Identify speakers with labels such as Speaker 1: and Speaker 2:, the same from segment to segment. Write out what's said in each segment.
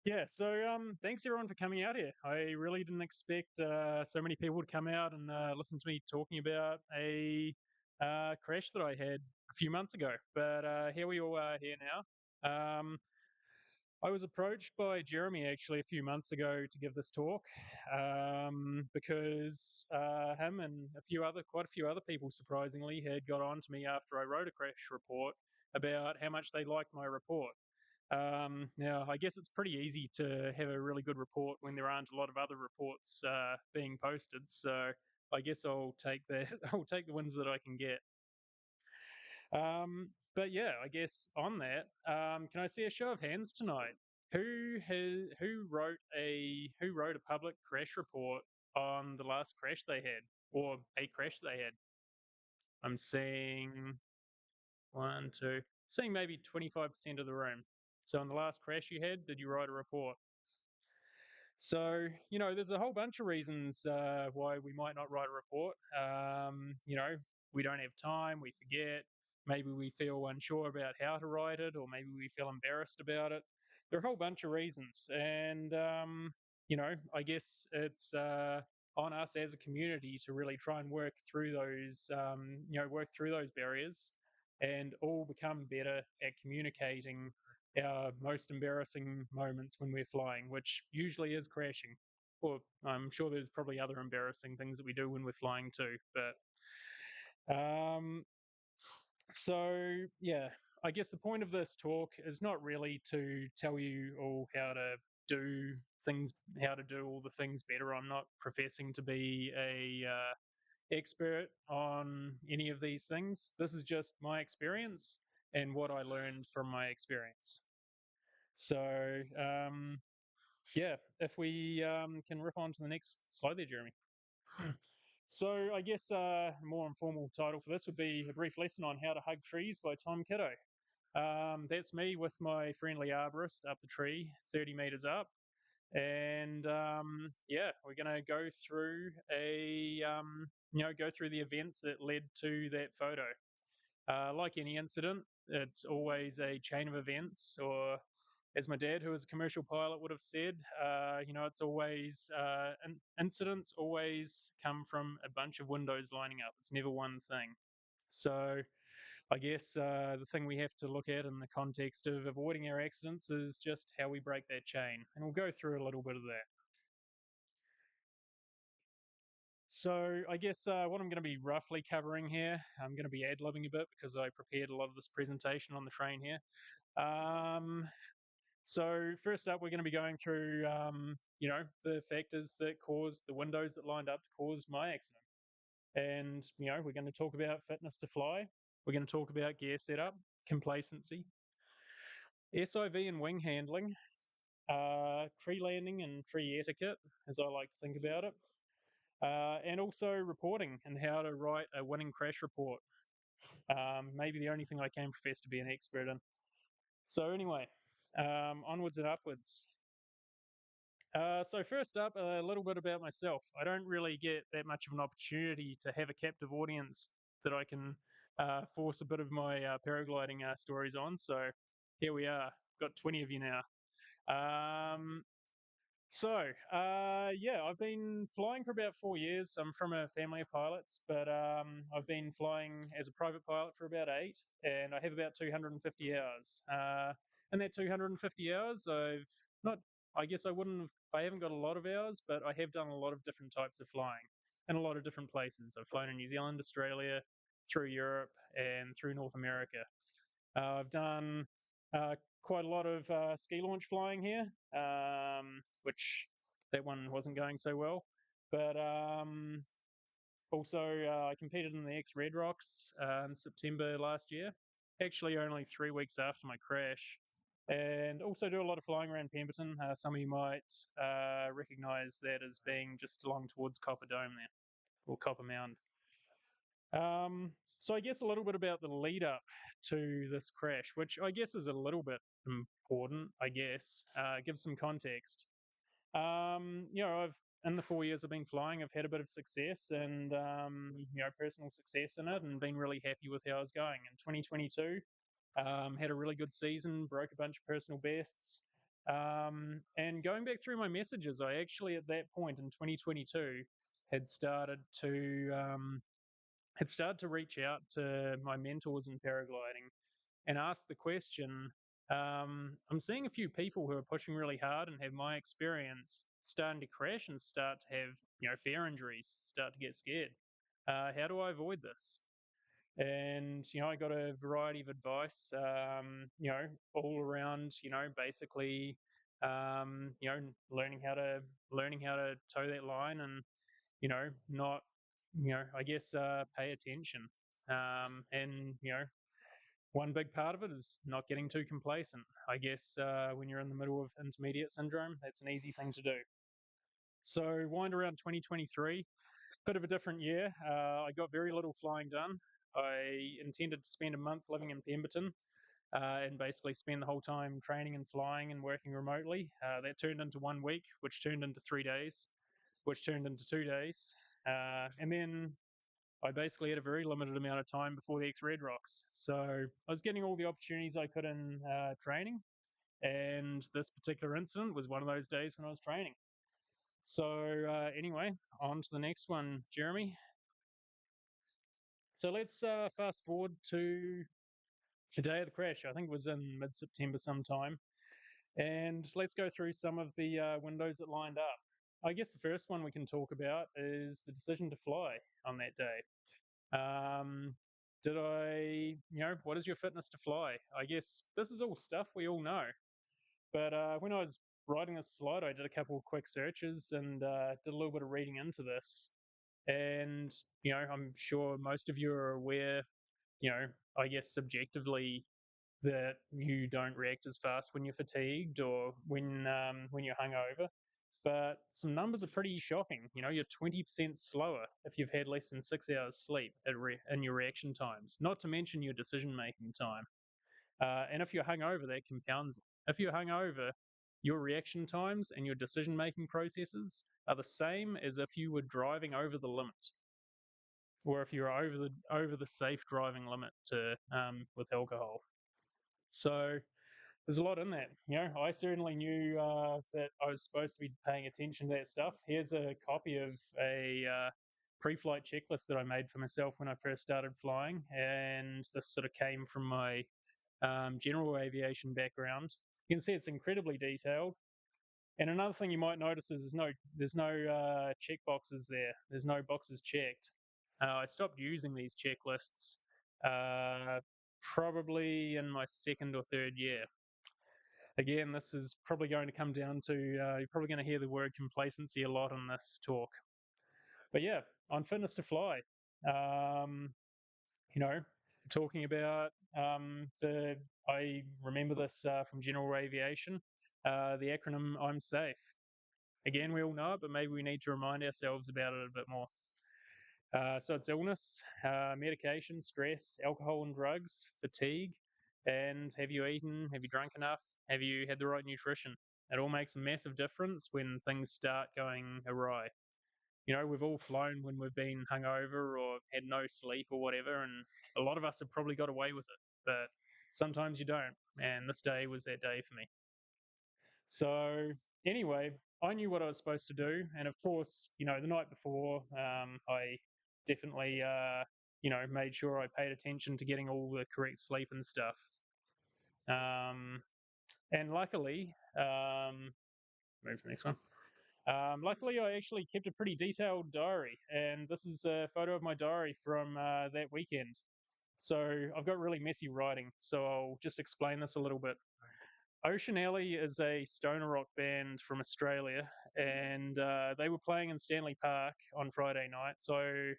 Speaker 1: Yeah, so thanks everyone for coming out here. I really didn't expect so many people to come out and listen to me talking about a crash that I had a few months ago. But here we all are here now. I was approached by Jeremy actually a few months ago to give this talk because him and quite a few other people, surprisingly, had got on to me after I wrote a crash report about how much they liked my report. Now, I guess it's pretty easy to have a really good report when there aren't a lot of other reports being posted. So I guess I'll take that. I'll take the wins that I can get. But yeah, I guess on that, can I see a show of hands tonight? Who wrote a public crash report on the last crash they had, or a crash they had? I'm seeing one, two, seeing maybe 25% of the room. So on the last crash you had, did you write a report? So, there's a whole bunch of reasons why we might not write a report. We don't have time, we forget, maybe we feel unsure about how to write it, or maybe we feel embarrassed about it. There are a whole bunch of reasons. And I guess it's on us as a community to really try and work through those barriers and all become better at communicating our most embarrassing moments when we're flying, which usually is crashing. Or I'm sure there's probably other embarrassing things that we do when we're flying too. But yeah, I guess the point of this talk is not really to tell you all do how to do all the things better. I'm not professing to be a expert on any of these things. This is just my experience and what I learned from my experience. So yeah, if we can rip on to the next slide there, Jeremy. So I guess a more informal title for this would be a brief lesson on how to hug trees by Tom Kiddo. That's me with my friendly arborist up the tree, 30 meters up. And yeah, we're going to go through the events that led to that photo. Like any incident, it's always a chain of events, or as my dad, who was a commercial pilot, would have said, it's always incidents always come from a bunch of windows lining up. It's never one thing. So I guess the thing we have to look at in the context of avoiding our accidents is just how we break that chain, and we'll go through a little bit of that. So I guess what I'm going to be roughly covering here, I'm going to be ad-libbing a bit because I prepared a lot of this presentation on the train here. So first up, we're going to be going through, the factors that caused the windows that lined up to cause my accident. And, we're going to talk about fitness to fly. We're going to talk about gear setup, complacency, SIV and wing handling, tree landing and tree etiquette, as I like to think about it, and also reporting and how to write a winning crash report. Maybe the only thing I can profess to be an expert in. So anyway, onwards and upwards. So first up, a little bit about myself. I don't really get that much of an opportunity to have a captive audience that I can force a bit of my paragliding stories on. So here we are. Got 20 of you now. Um, yeah, I've been flying for about 4 years. I'm from a family of pilots, but I've been flying as a private pilot for about 8, and I have about 250 hours. In that 250 hours, I've not, I guess I haven't got a lot of hours, but I have done a lot of different types of flying in a lot of different places. I've flown in New Zealand, Australia, through Europe, and through North America. I've done uh, quite a lot of ski launch flying here, which that one wasn't going so well. But also, I competed in the X Red Rocks in September last year, actually only 3 weeks after my crash. And also do a lot of flying around Pemberton. Some of you might recognize that as being just along towards Copper Dome there, or Copper Mound. So I guess a little bit about the lead up to this crash, which I guess is a little bit important. I guess give some context. I've in the 4 years I've been flying, I've had a bit of success and personal success in it, and been really happy with how I was going. In 2022, had a really good season, broke a bunch of personal bests. And going back through my messages, I actually at that point in 2022 had started to reach out to my mentors in paragliding and ask the question. I'm seeing a few people who are pushing really hard and have my experience starting to crash and start to have fair injuries, start to get scared. How do I avoid this? And I got a variety of advice, all around, basically, learning how to toe that line, and not, I guess, pay attention. And one big part of it is not getting too complacent. I guess when you're in the middle of intermediate syndrome, that's an easy thing to do. So wind around 2023, bit of a different year. I got very little flying done. I intended to spend a month living in Pemberton and basically spend the whole time training and flying and working remotely. That turned into 1 week, which turned into 3 days, which turned into 2 days. And then I basically had a very limited amount of time before the X-Red rocks. So I was getting all the opportunities I could in training. And this particular incident was one of those days when I was training. So anyway, on to the next one, Jeremy. So let's fast forward to the day of the crash. I think it was in mid-September sometime. And let's go through some of the windows that lined up. I guess the first one we can talk about is the decision to fly on that day. What is your fitness to fly? I guess this is all stuff we all know. But when I was writing this slide, I did a couple of quick searches and did a little bit of reading into this. And, I'm sure most of you are aware, I guess subjectively, that you don't react as fast when you're fatigued or when you're hungover. But some numbers are pretty shocking. You're 20% slower if you've had less than 6 hours sleep in your reaction times, not to mention your decision-making time. And if you're hungover, that compounds it. If you're hungover, your reaction times and your decision-making processes are the same as if you were driving over the limit, or if you're over the safe driving limit with alcohol. So there's a lot in that. I certainly knew that I was supposed to be paying attention to that stuff. Here's a copy of a pre-flight checklist that I made for myself when I first started flying, and this sort of came from my general aviation background. You can see it's incredibly detailed. And another thing you might notice is there's no check boxes there. There's no boxes checked. I stopped using these checklists probably in my second or third year. Again, this is probably going to come down to you're probably going to hear the word complacency a lot in this talk. But yeah, on fitness to fly, you know, talking about I remember this from general aviation, the acronym I'm safe. Again, we all know it, but maybe we need to remind ourselves about it a bit more. So it's illness, medication, stress, alcohol and drugs, fatigue, and have you eaten? Have you drunk enough? Have you had the right nutrition? It all makes a massive difference when things start going awry. We've all flown when we've been hungover or had no sleep or whatever, and a lot of us have probably got away with it, but sometimes you don't. And this day was that day for me. So anyway, I knew what I was supposed to do, and of course, the night before, I definitely, made sure I paid attention to getting all the correct sleep and stuff. And luckily, move to the next one. Luckily, I actually kept a pretty detailed diary, and this is a photo of my diary from that weekend. So I've got really messy writing, so I'll just explain this a little bit. Ocean Alley is a stoner rock band from Australia, and they were playing in Stanley Park on Friday night. So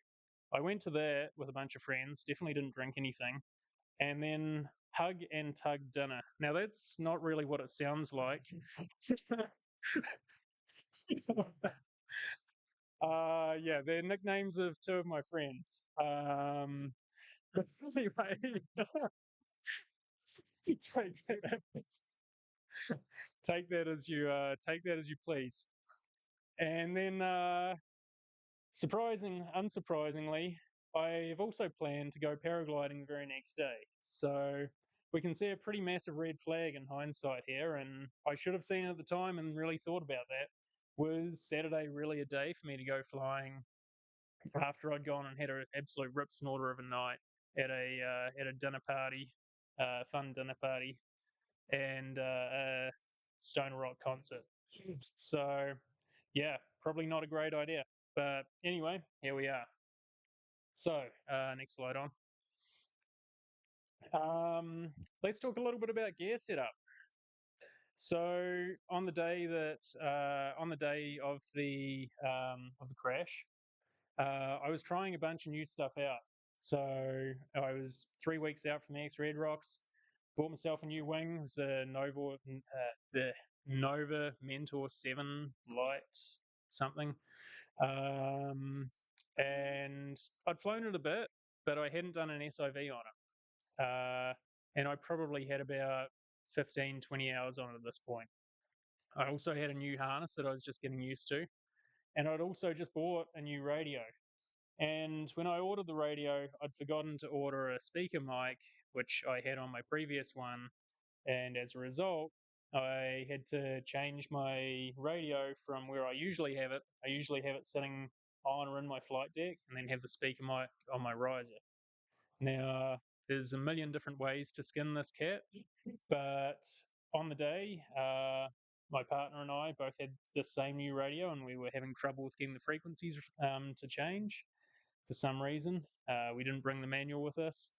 Speaker 1: I went to that with a bunch of friends, definitely didn't drink anything, and then hug and tug dinner. Now, that's not really what it sounds like. Yeah, they're nicknames of two of my friends. But anyway, take that, take that as you please. And then, unsurprisingly, I've also planned to go paragliding the very next day. So we can see a pretty massive red flag in hindsight here, and I should have seen it at the time and really thought about that. Was Saturday really a day for me to go flying after I'd gone and had an absolute rip snorter of a night at a dinner party, fun dinner party, and a Stone Rock concert? So, yeah, probably not a great idea. But anyway, here we are. So, next slide on. Let's talk a little bit about gear setup. So on the day of the crash, I was trying a bunch of new stuff out. So I was 3 weeks out from the X Red Rocks. Bought myself a new wing. It was the Nova Mentor 7 Light something. And I'd flown it a bit, but I hadn't done an SIV on it. And I probably had about 15, 20 hours on it at this point. I also had a new harness that I was just getting used to. And I'd also just bought a new radio. And when I ordered the radio, I'd forgotten to order a speaker mic, which I had on my previous one. And as a result, I had to change my radio from where I usually have it. I usually have it sitting on or in my flight deck, and then have the speaker mic on my riser. Now, there's a million different ways to skin this cat, but on the day, my partner and I both had the same new radio, and we were having trouble with getting the frequencies to change for some reason. We didn't bring the manual with us,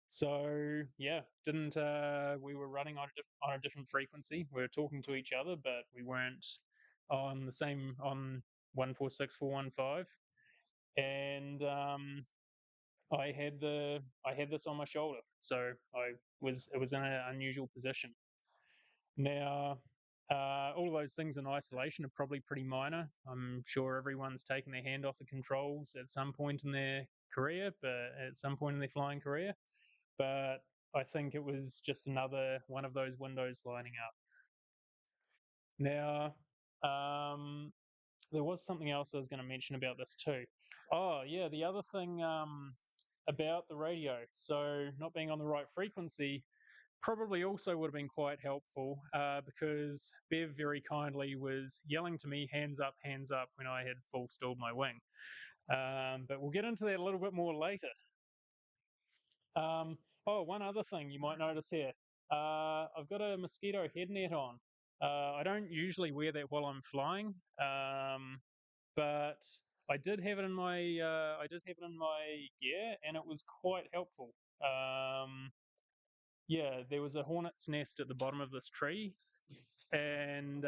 Speaker 1: so yeah, didn't we were running on a different frequency. We were talking to each other, but we weren't on 146.415, and I had this on my shoulder, so it was in an unusual position. Now, all of those things in isolation are probably pretty minor. I'm sure everyone's taken their hand off the controls at some point in their career, but at some point in their flying career. But I think it was just another one of those windows lining up. Now, there was something else I was going to mention about this too. Oh, yeah, the other thing about the radio, so not being on the right frequency, probably also would have been quite helpful because Bev very kindly was yelling to me, hands up, when I had full stalled my wing. But we'll get into that a little bit more later. One other thing you might notice here. I've got a mosquito head net on. I don't usually wear that while I'm flying, but I did have it in my gear, and it was quite helpful. Yeah, there was a hornet's nest at the bottom of this tree, and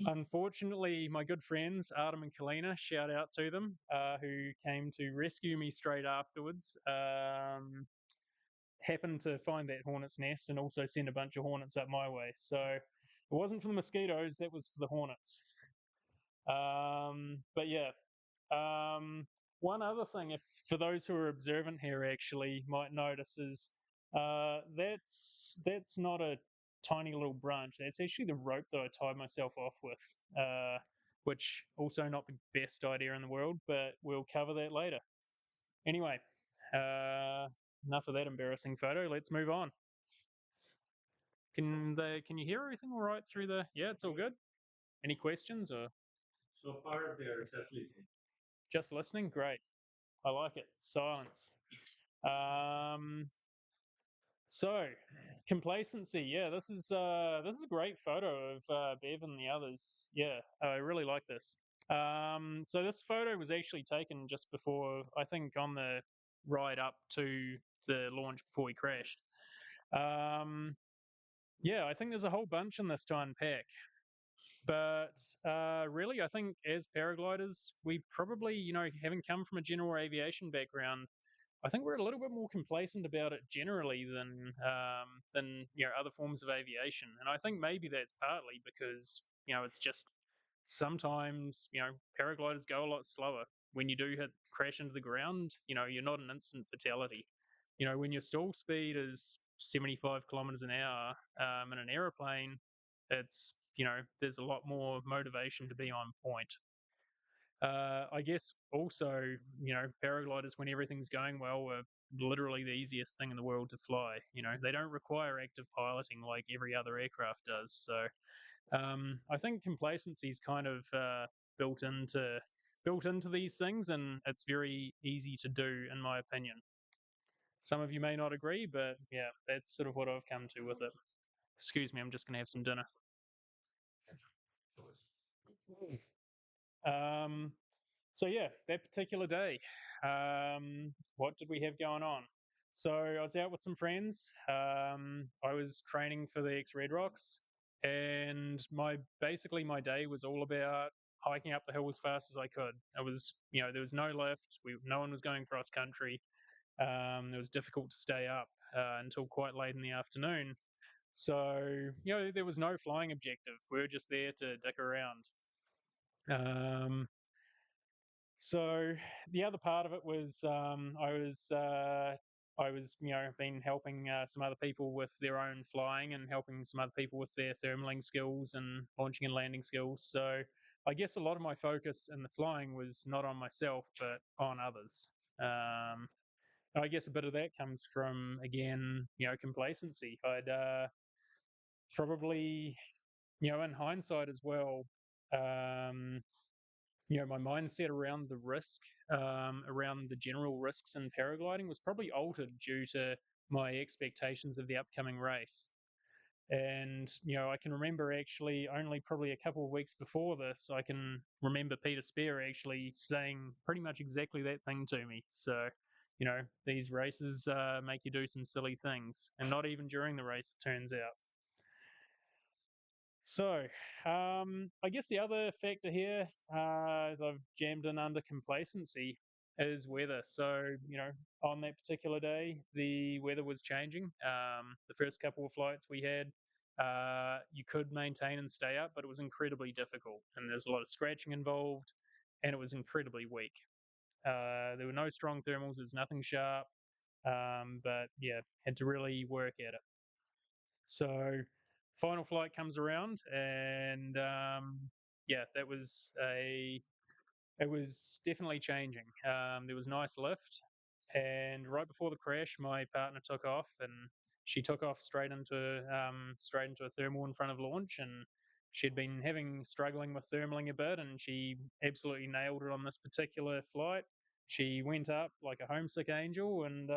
Speaker 1: unfortunately, my good friends Artem and Kalina, shout out to them, who came to rescue me straight afterwards. Happened to find that hornet's nest and also send a bunch of hornets up my way. So it wasn't for the mosquitoes; that was for the hornets. But yeah, one other thing, if for those who are observant here, actually might notice is that's not a tiny little branch. That's actually the rope that I tied myself off with, which also not the best idea in the world, but we'll cover that later. Anyway, enough of that embarrassing photo. Let's move on. Can you hear everything all right through the? Yeah, it's all good. Any questions or?
Speaker 2: So far, they're just listening.
Speaker 1: Just listening? Great. I like it. Silence. So complacency. Yeah, this is a great photo of Bev and the others. Yeah, I really like this. So this photo was actually taken just before, I think, on the ride up to the launch before we crashed. Yeah, I think there's a whole bunch in this to unpack. But really, I think as paragliders, we probably, having come from a general aviation background, I think we're a little bit more complacent about it generally than other forms of aviation, and I think maybe that's partly because it's just sometimes paragliders go a lot slower. When you do hit crash into the ground, you're not an instant fatality. When your stall speed is 75 kilometers an hour in an aeroplane, it's there's a lot more motivation to be on point. I guess also, paragliders, when everything's going well, are literally the easiest thing in the world to fly. They don't require active piloting like every other aircraft does. So I think complacency is kind of built into built into these things, and it's very easy to do, in my opinion. Some of you may not agree, but yeah, that's sort of what I've come to with it. Excuse me, I'm just going to have some dinner. Um, so yeah, that particular day, what did we have going on? So I was out with some friends. I was training for the X Red Rocks, and basically my day was all about hiking up the hill as fast as I could. It was, there was no lift. No one was going cross country. It was difficult to stay up until quite late in the afternoon. So there was no flying objective. We were just there to dick around. Um, so the other part of it was I was been helping some other people with their own flying and helping some other people with their thermaling skills and launching and landing skills. So I guess a lot of my focus in the flying was not on myself but on others. Um, I guess a bit of that comes from, again, complacency. I'd probably, in hindsight as well. Um, my mindset around the risk, around the general risks in paragliding was probably altered due to my expectations of the upcoming race. And, I can remember actually only probably a couple of weeks before this, I can remember Peter Spear actually saying pretty much exactly that thing to me. So, these races make you do some silly things, and not even during the race, it turns out. So, I guess the other factor here, as I've jammed in under complacency, is weather. So, on that particular day, the weather was changing. The first couple of flights we had, you could maintain and stay up, but it was incredibly difficult. And there's a lot of scratching involved, and it was incredibly weak. There were no strong thermals, there's nothing sharp, but yeah, had to really work at it. So final flight comes around, and yeah, it was definitely changing. There was nice lift, and right before the crash, my partner took off, and she took off straight into a thermal in front of launch, and she'd been struggling with thermaling a bit, and she absolutely nailed it on this particular flight. She went up like a homesick angel, and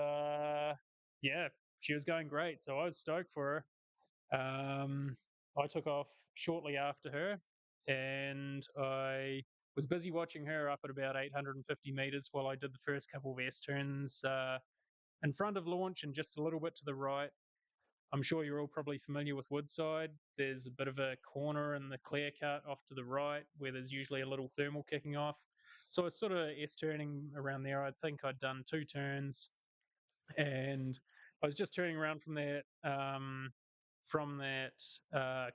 Speaker 1: yeah, she was going great. So I was stoked for her. I took off shortly after her, and I was busy watching her up at about 850 meters while I did the first couple of S turns in front of launch and just a little bit to the right. I'm sure you're all probably familiar with Woodside. There's a bit of a corner in the clear cut off to the right where there's usually a little thermal kicking off. So I was sort of S turning around there. I think I'd done 2 turns, and I was just turning around from that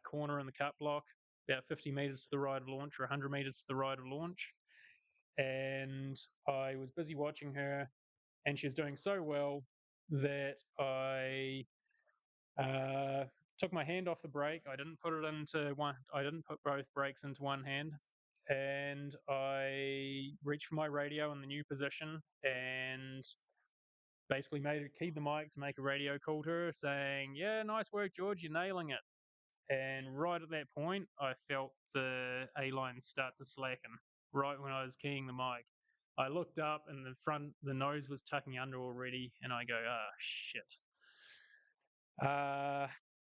Speaker 1: corner in the cut block, about 50 meters to the right of launch or 100 meters to the right of launch, and I was busy watching her, and she was doing so well that I uh, took my hand off the brake. I didn't put it into one. I didn't put both brakes into one hand, and I reached for my radio in the new position and basically keyed the mic to make a radio call to her saying, "Yeah, nice work, George. You're nailing it." And right at that point, I felt the A line start to slacken. Right when I was keying the mic, I looked up and the nose was tucking under already, and I go, "Ah, shit." I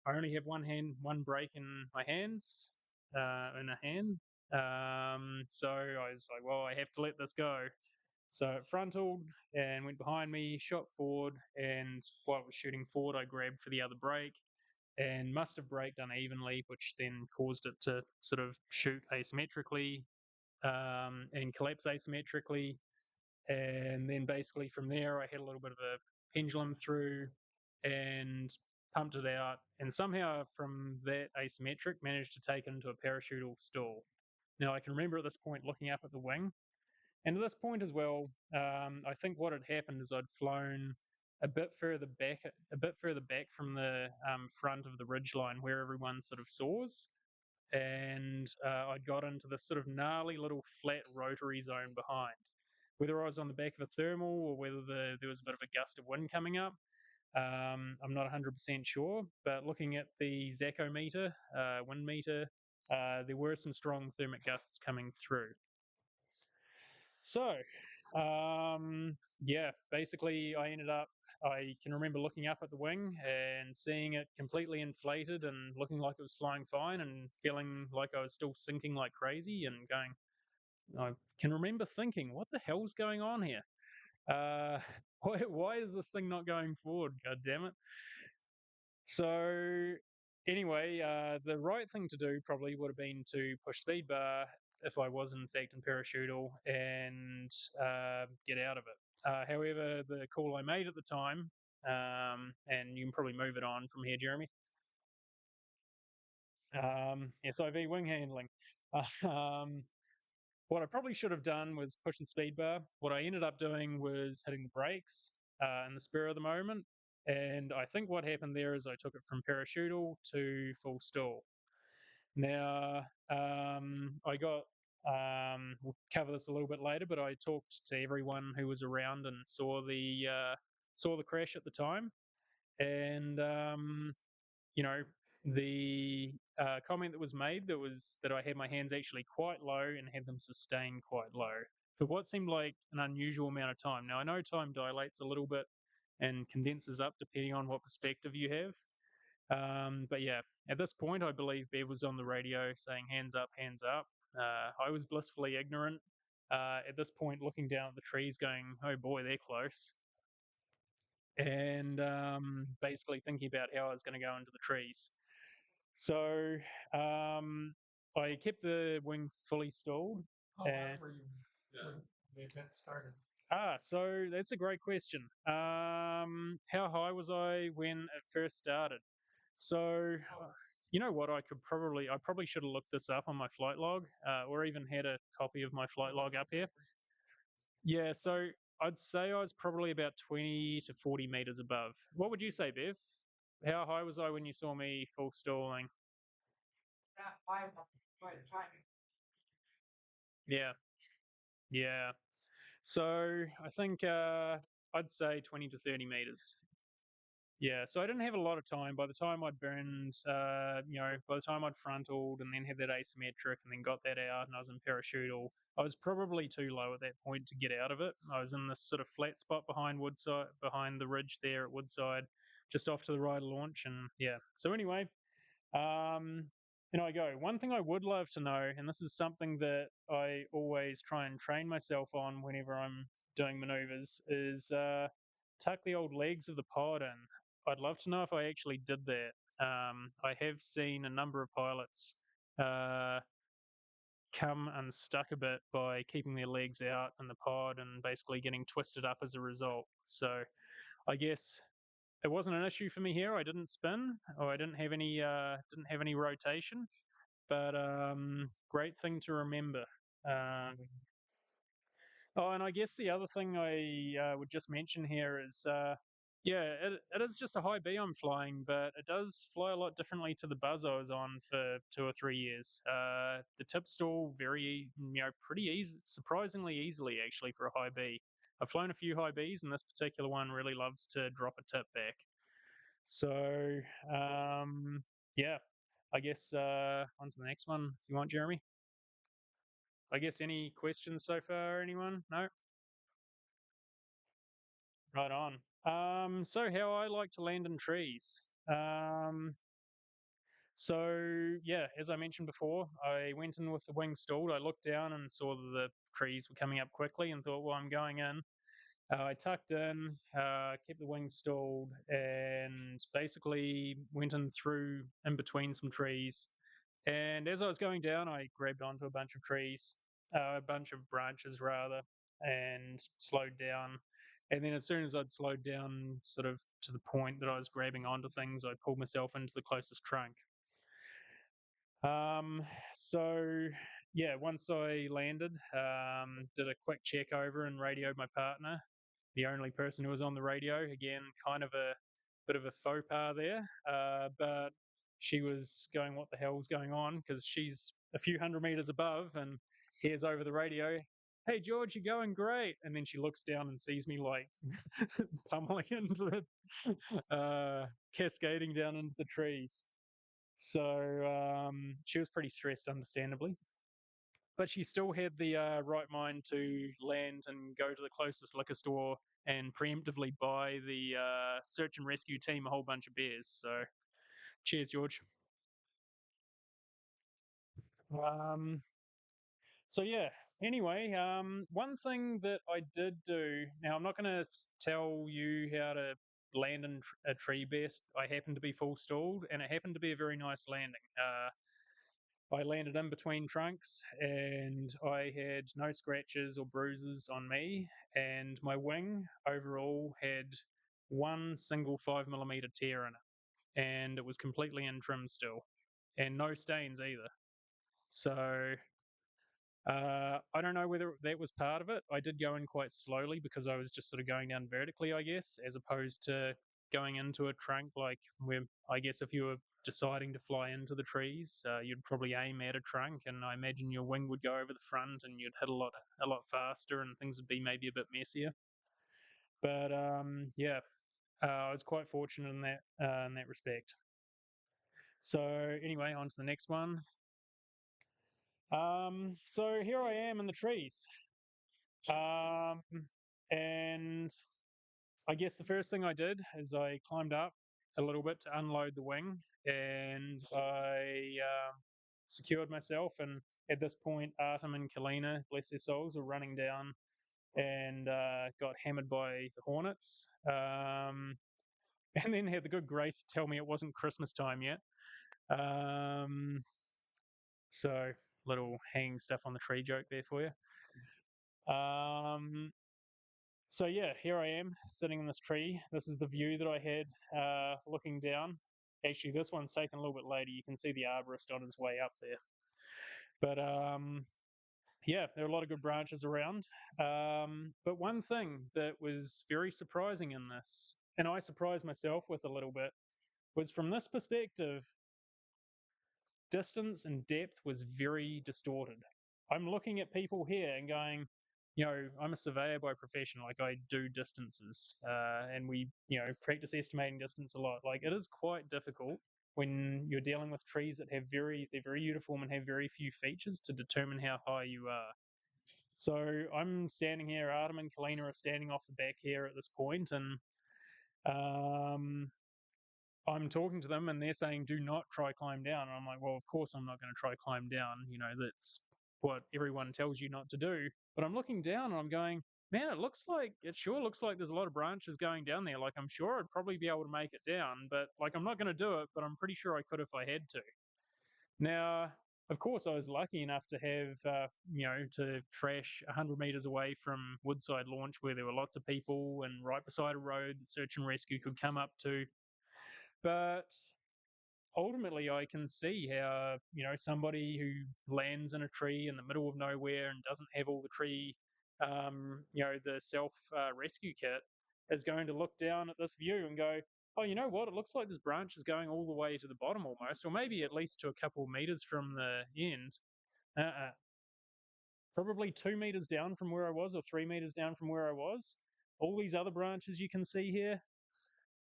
Speaker 1: only have one brake in my hands, in a hand. So I was like, "Well, I have to let this go." So it frontaled and went behind me, shot forward, and while it was shooting forward, I grabbed for the other brake and must have braked unevenly, which then caused it to sort of shoot asymmetrically and collapse asymmetrically. And then basically from there, I had a little bit of a pendulum through and pumped it out. And somehow from that asymmetric, managed to take it into a parachutal stall. Now I can remember at this point looking up at the wing, and at this point as well, I think what had happened is I'd flown a bit further back from the front of the ridge line where everyone sort of soars. and I'd got into this sort of gnarly little flat rotary zone behind. Whether I was on the back of a thermal or whether there was a bit of a gust of wind coming up, I'm not 100% sure. But looking at the Zachometer, wind meter, there were some strong thermic gusts coming through. So, yeah, basically, I can remember looking up at the wing and seeing it completely inflated and looking like it was flying fine and feeling like I was still sinking like crazy and going, I can remember thinking, what the hell's going on here? Uh, why is this thing not going forward? God damn it. So, anyway, the right thing to do probably would have been to push speed bar if I was in fact in parachutal and get out of it. However, the call I made at the time, and you can probably move it on from here, Jeremy. SIV wing handling. Um, what I probably should have done was push the speed bar. What I ended up doing was hitting the brakes in the spur of the moment. And I think what happened there is I took it from parachutal to full stall. Now, we'll cover this a little bit later, but I talked to everyone who was around and saw the crash at the time. And you know, the comment that was made that I had my hands actually quite low and had them sustained quite low for what seemed like an unusual amount of time. Now I know time dilates a little bit and condenses up depending on what perspective you have. But yeah, at this point, I believe Bev was on the radio saying "hands up, hands up." I was blissfully ignorant at this point, looking down at the trees, going, "Oh boy, they're close." And basically thinking about how I was going to go into the trees. So I kept the wing fully stalled.
Speaker 2: How high were you when the event started?
Speaker 1: So that's a great question. How high was I when it first started? So, you know what? I probably should have looked this up on my flight log, or even had a copy of my flight log up here. Yeah, so I'd say I was probably about 20 to 40 meters above. What would you say, Bev? How high was I when you saw me full stalling?
Speaker 2: That high by the time.
Speaker 1: Yeah, yeah. So I think I'd say 20 to 30 meters. Yeah, so I didn't have a lot of time. By the time I'd burned, by the time I'd frontaled and then had that asymmetric and then got that out and I was in parachutal, I was probably too low at that point to get out of it. I was in this sort of flat spot behind Woodside, behind the ridge there at Woodside, just off to the right of launch. And yeah, so anyway, um, I go. One thing I would love to know, and this is something that I always try and train myself on whenever I'm doing maneuvers, is tuck the old legs of the pod in. I'd love to know if I actually did that. I have seen a number of pilots uh, come unstuck a bit by keeping their legs out in the pod and basically getting twisted up as a result. So I guess it wasn't an issue for me here. I didn't spin, or I didn't have any rotation. But great thing to remember. Um, oh, and I guess the other thing I would just mention here is, yeah, it is just a high B I'm flying, but it does fly a lot differently to the buzz I was on for 2 or 3 years. The tip stall pretty easy, surprisingly easily actually for a high B. I've flown a few high Bs, and this particular one really loves to drop a tip back. So, yeah, I guess on to the next one if you want, Jeremy. I guess any questions so far, anyone? No? Right on. So how I like to land in trees. Um, so yeah, as I mentioned before, I went in with the wing stalled. I looked down and saw that the trees were coming up quickly and thought, well, I'm going in. I tucked in, kept the wing stalled, and basically went in through in between some trees. And as I was going down, I grabbed onto a bunch of trees, a bunch of branches rather, and slowed down. And then as soon as I'd slowed down, sort of to the point that I was grabbing onto things, I pulled myself into the closest trunk. Um, so yeah, once I landed, did a quick check over and radioed my partner, the only person who was on the radio. Again, kind of a bit of a faux pas there, but she was going, what the hell's going on? Because she's a few hundred meters above and hears over the radio, "Hey, George, you're going great." And then she looks down and sees me like pummeling into the, cascading down into the trees. So she was pretty stressed, understandably. But she still had the right mind to land and go to the closest liquor store and preemptively buy the search and rescue team a whole bunch of beers. So cheers, George. Um, so yeah. Anyway, one thing that I did do. Now I'm not going to tell you how to land in a tree best. I happened to be full stalled, and it happened to be a very nice landing. I landed in between trunks, and I had no scratches or bruises on me, and my wing overall had one single 5 millimeter tear in it, and it was completely in trim still, and no stains either. So I don't know whether that was part of it. I did go in quite slowly because I was just sort of going down vertically, I guess, as opposed to going into a trunk like where I guess if you were deciding to fly into the trees, you'd probably aim at a trunk, and I imagine your wing would go over the front, and you'd hit a lot faster, and things would be maybe a bit messier. But yeah, I was quite fortunate in that respect. So anyway, on to the next one. So here I am in the trees. Um, and I guess the first thing I did is I climbed up a little bit to unload the wing, and I secured myself. And at this point, Artem and Kalina, bless their souls, were running down and got hammered by the hornets. And then had the good grace to tell me it wasn't Christmas time yet. Um, so little hanging stuff on the tree joke there for you. So yeah, here I am sitting in this tree. This is the view that I had looking down. Actually, this one's taken a little bit later. You can see the arborist on his way up there. But yeah, there are a lot of good branches around. But one thing that was very surprising in this, and I surprised myself with a little bit, was from this perspective, distance and depth was very distorted. I'm looking at people here and going, I'm a surveyor by profession. Like I do distances, and we, practice estimating distance a lot. Like it is quite difficult when you're dealing with trees that they're very uniform and have very few features to determine how high you are. So I'm standing here. Artem and Kalina are standing off the back here at this point, and um, I'm talking to them and they're saying, "Do not try climb down." And I'm like, well, of course I'm not going to try climb down. That's what everyone tells you not to do. But I'm looking down and I'm going, man, it sure looks like there's a lot of branches going down there. Like I'm sure I'd probably be able to make it down, but like I'm not going to do it, but I'm pretty sure I could if I had to. Now, of course, I was lucky enough to have, to crash 100 meters away from Woodside launch where there were lots of people and right beside a road that search and rescue could come up to. But ultimately, I can see how, somebody who lands in a tree in the middle of nowhere and doesn't have all the tree, the self rescue kit is going to look down at this view and go, oh, you know what? It looks like this branch is going all the way to the bottom almost, or maybe at least to a couple of meters from the end. Uh-uh. Probably 2 meters down from where I was, or 3 meters down from where I was. All these other branches you can see here,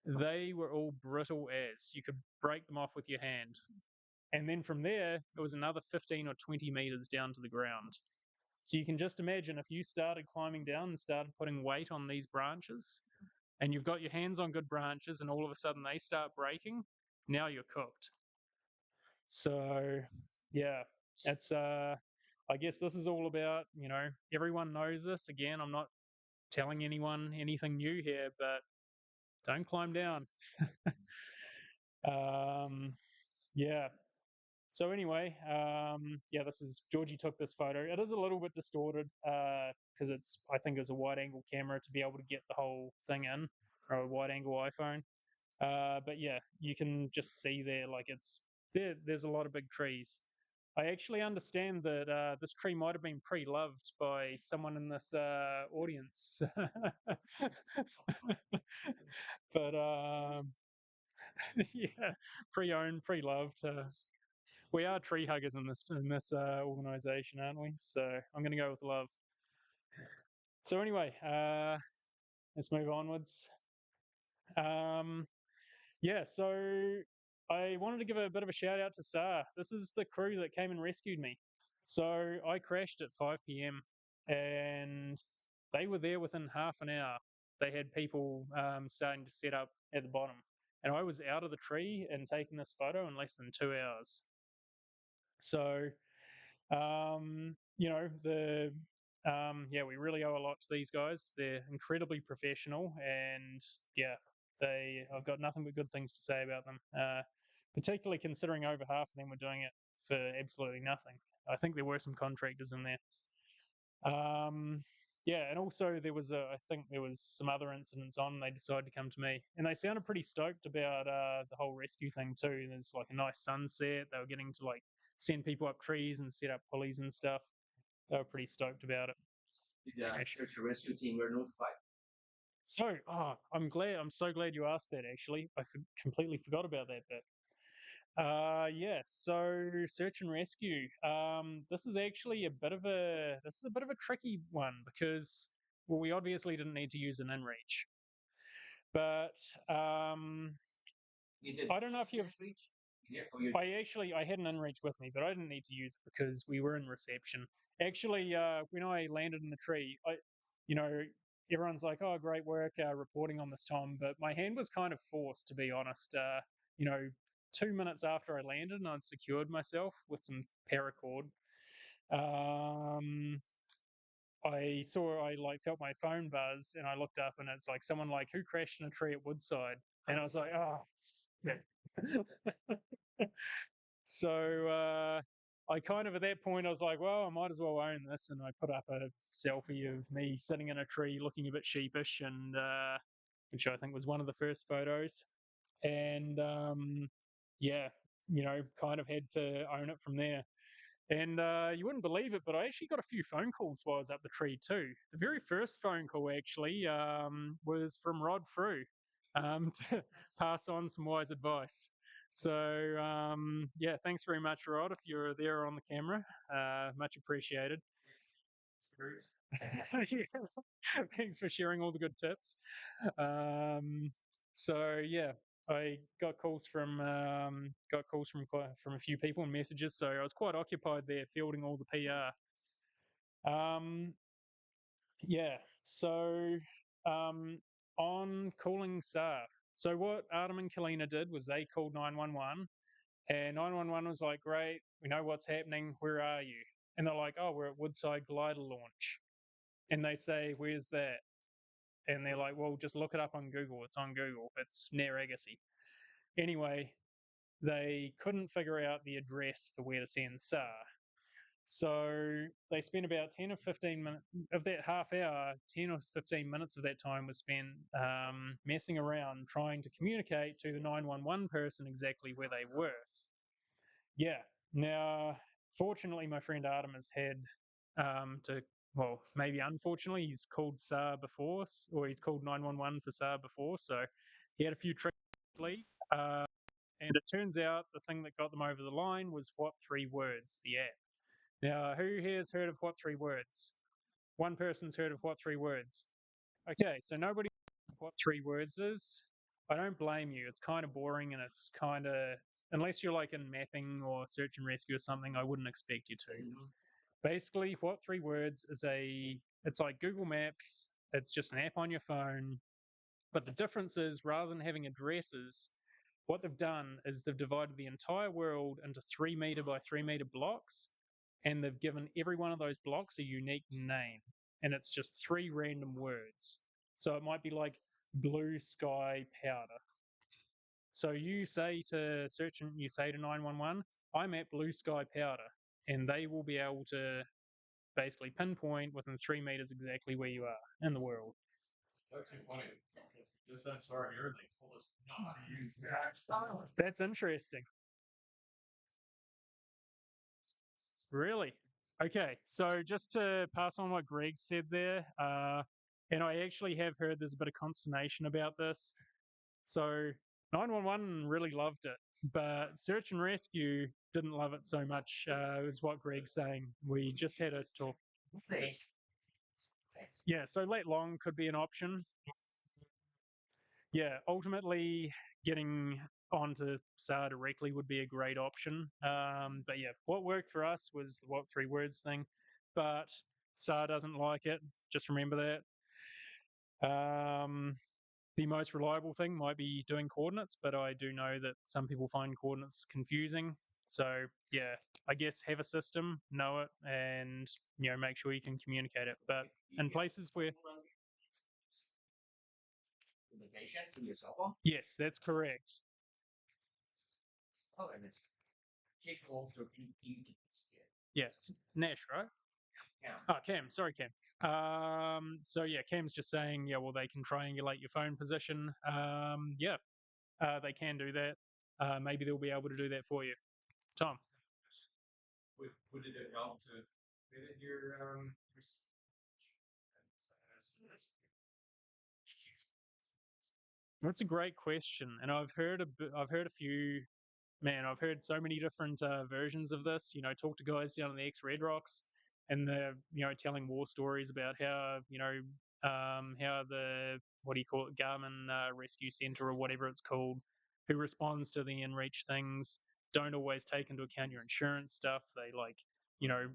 Speaker 1: they were all brittle as you could break them off with your hand. And then from there, it was another 15 or 20 meters down to the ground. So you can just imagine if you started climbing down and started putting weight on these branches, and you've got your hands on good branches, and all of a sudden they start breaking, now you're cooked. So, yeah, it's, I guess this is all about, everyone knows this. Again, I'm not telling anyone anything new here, but don't climb down. Yeah. So anyway, yeah, this is Georgie took this photo. It is a little bit distorted because I think it's a wide angle camera to be able to get the whole thing in, or a wide angle iPhone. But yeah, you can just see there, like there's a lot of big trees. I actually understand that this tree might have been pre-loved by someone in this audience. But Yeah, pre-owned, pre-loved. We are tree huggers in this organization, aren't we? So I'm going to go with love. So anyway, let's move onwards. Um, yeah, so I wanted to give a bit of a shout out to SAR. This is the crew that came and rescued me. So I crashed at 5 p.m. and they were there within half an hour. They had people starting to set up at the bottom. And I was out of the tree and taking this photo in less than 2 hours. So, yeah, we really owe a lot to these guys. They're incredibly professional, and yeah, I've got nothing but good things to say about them. Particularly considering over half of them were doing it for absolutely nothing. I think there were some contractors in there. Yeah, and also I think there was some other incidents on. They decided to come to me, and they sounded pretty stoked about the whole rescue thing too. There's like a nice sunset. They were getting to like send people up trees and set up pulleys and stuff. They were pretty stoked about it.
Speaker 3: Did the search and rescue team were notified?
Speaker 1: So, I'm so glad you asked that. Actually, completely forgot about that bit. Yeah. So search and rescue. This is actually a bit of a tricky one because well, we obviously didn't need to use an inReach, but I don't know if you've.
Speaker 3: Yeah,
Speaker 1: I had an inReach with me, but I didn't need to use it because we were in reception. Actually, when I landed in the tree, you know, everyone's like, "Oh, great work reporting on this, Tom," but my hand was kind of forced, to be honest. You know, 2 minutes after I landed, and I'd secured myself with some paracord. Um, I like felt my phone buzz, and I looked up, and it's like someone like who crashed in a tree at Woodside, and I was like, "Oh." So I kind of at that point I was like, well, I might as well own this, and I put up a selfie of me sitting in a tree looking a bit sheepish, and which I think was one of the first photos, and yeah, kind of had to own it from there. And you wouldn't believe it, but I actually got a few phone calls while I was up the tree too. The very first phone call actually was from Rod Frew to pass on some wise advice. So yeah, thanks very much, Rod, if you're there on the camera. Much appreciated. Yeah. Thanks for sharing all the good tips. So yeah, I got calls from a few people and messages. So I was quite occupied there fielding all the PR. Yeah. So on calling SAR. So what Artem and Kalina did was they called 911, and 911 was like, "Great, we know what's happening. Where are you?" And they're like, "Oh, we're at Woodside glider launch." And they say, "Where's that?" And they're like, "Well, just look it up on Google. It's on Google. It's near Agassiz." Anyway, they couldn't figure out the address for where to send SAR. So they spent about 10 or 15 minutes of that half hour, 10 or 15 minutes of that time was spent messing around trying to communicate to the 911 person exactly where they were. Yeah. Now, fortunately, my friend Artem has had well, maybe unfortunately, he's called SAR before, or he's called 911 for SAR before. So he had a few tricks. And it turns out the thing that got them over the line was What Three Words, the app. Now, who here has heard of What Three Words? One person's heard of What Three Words. Okay, so nobody knows what Three Words is. I don't blame you. It's kind of boring and it's kind of, unless you're like in mapping or search and rescue or something, I wouldn't expect you to. Basically, What Three Words is it's like Google Maps. It's just an app on your phone. But the difference is rather than having addresses, what they've done is they've divided the entire world into 3 meter by 3 meter blocks, and they've given every one of those blocks a unique name, and it's just three random words. So it might be like blue sky powder. So you say to search and you say to 911, "I'm at blue sky powder," and they will be able to basically pinpoint within 3 meters exactly where you are in the world.
Speaker 3: It's actually funny. Just that sorry here, they told us not to use that.
Speaker 1: That's interesting. Really? Okay, so just to pass on what Greg said there, and I actually have heard there's a bit of consternation about this. So 911 really loved it, but search and rescue didn't love it so much, is what Greg's saying. We just had a talk. Yeah, so late long could be an option. Yeah, ultimately getting onto SAR directly would be a great option. But yeah, what worked for us was the what 3 words thing, but SAR doesn't like it. Just remember that. The most reliable thing might be doing coordinates, but I do know that some people find coordinates confusing. So yeah, I guess have a system, know it, and make sure you can communicate it. But in places where
Speaker 4: Location to your cell phone.
Speaker 1: yes, that's correct.
Speaker 4: Oh, and it's kick off to
Speaker 1: Yeah, it's Nash, right?
Speaker 4: Yeah.
Speaker 1: Oh, Cam. Sorry, Cam. So yeah, Cam's just saying, yeah, well, they can triangulate your phone position. Yeah, they can do that. Maybe they'll be able to do that for you. Tom.
Speaker 3: Would it help to edit your
Speaker 1: That's a great question, and I've heard a few. Man, I've heard so many different versions of this. Talk to guys down in the Red Rocks, and they're telling war stories about how how the what do you call it, Garmin Rescue Center or whatever it's called, who responds to the InReach things, don't always take into account your insurance stuff. They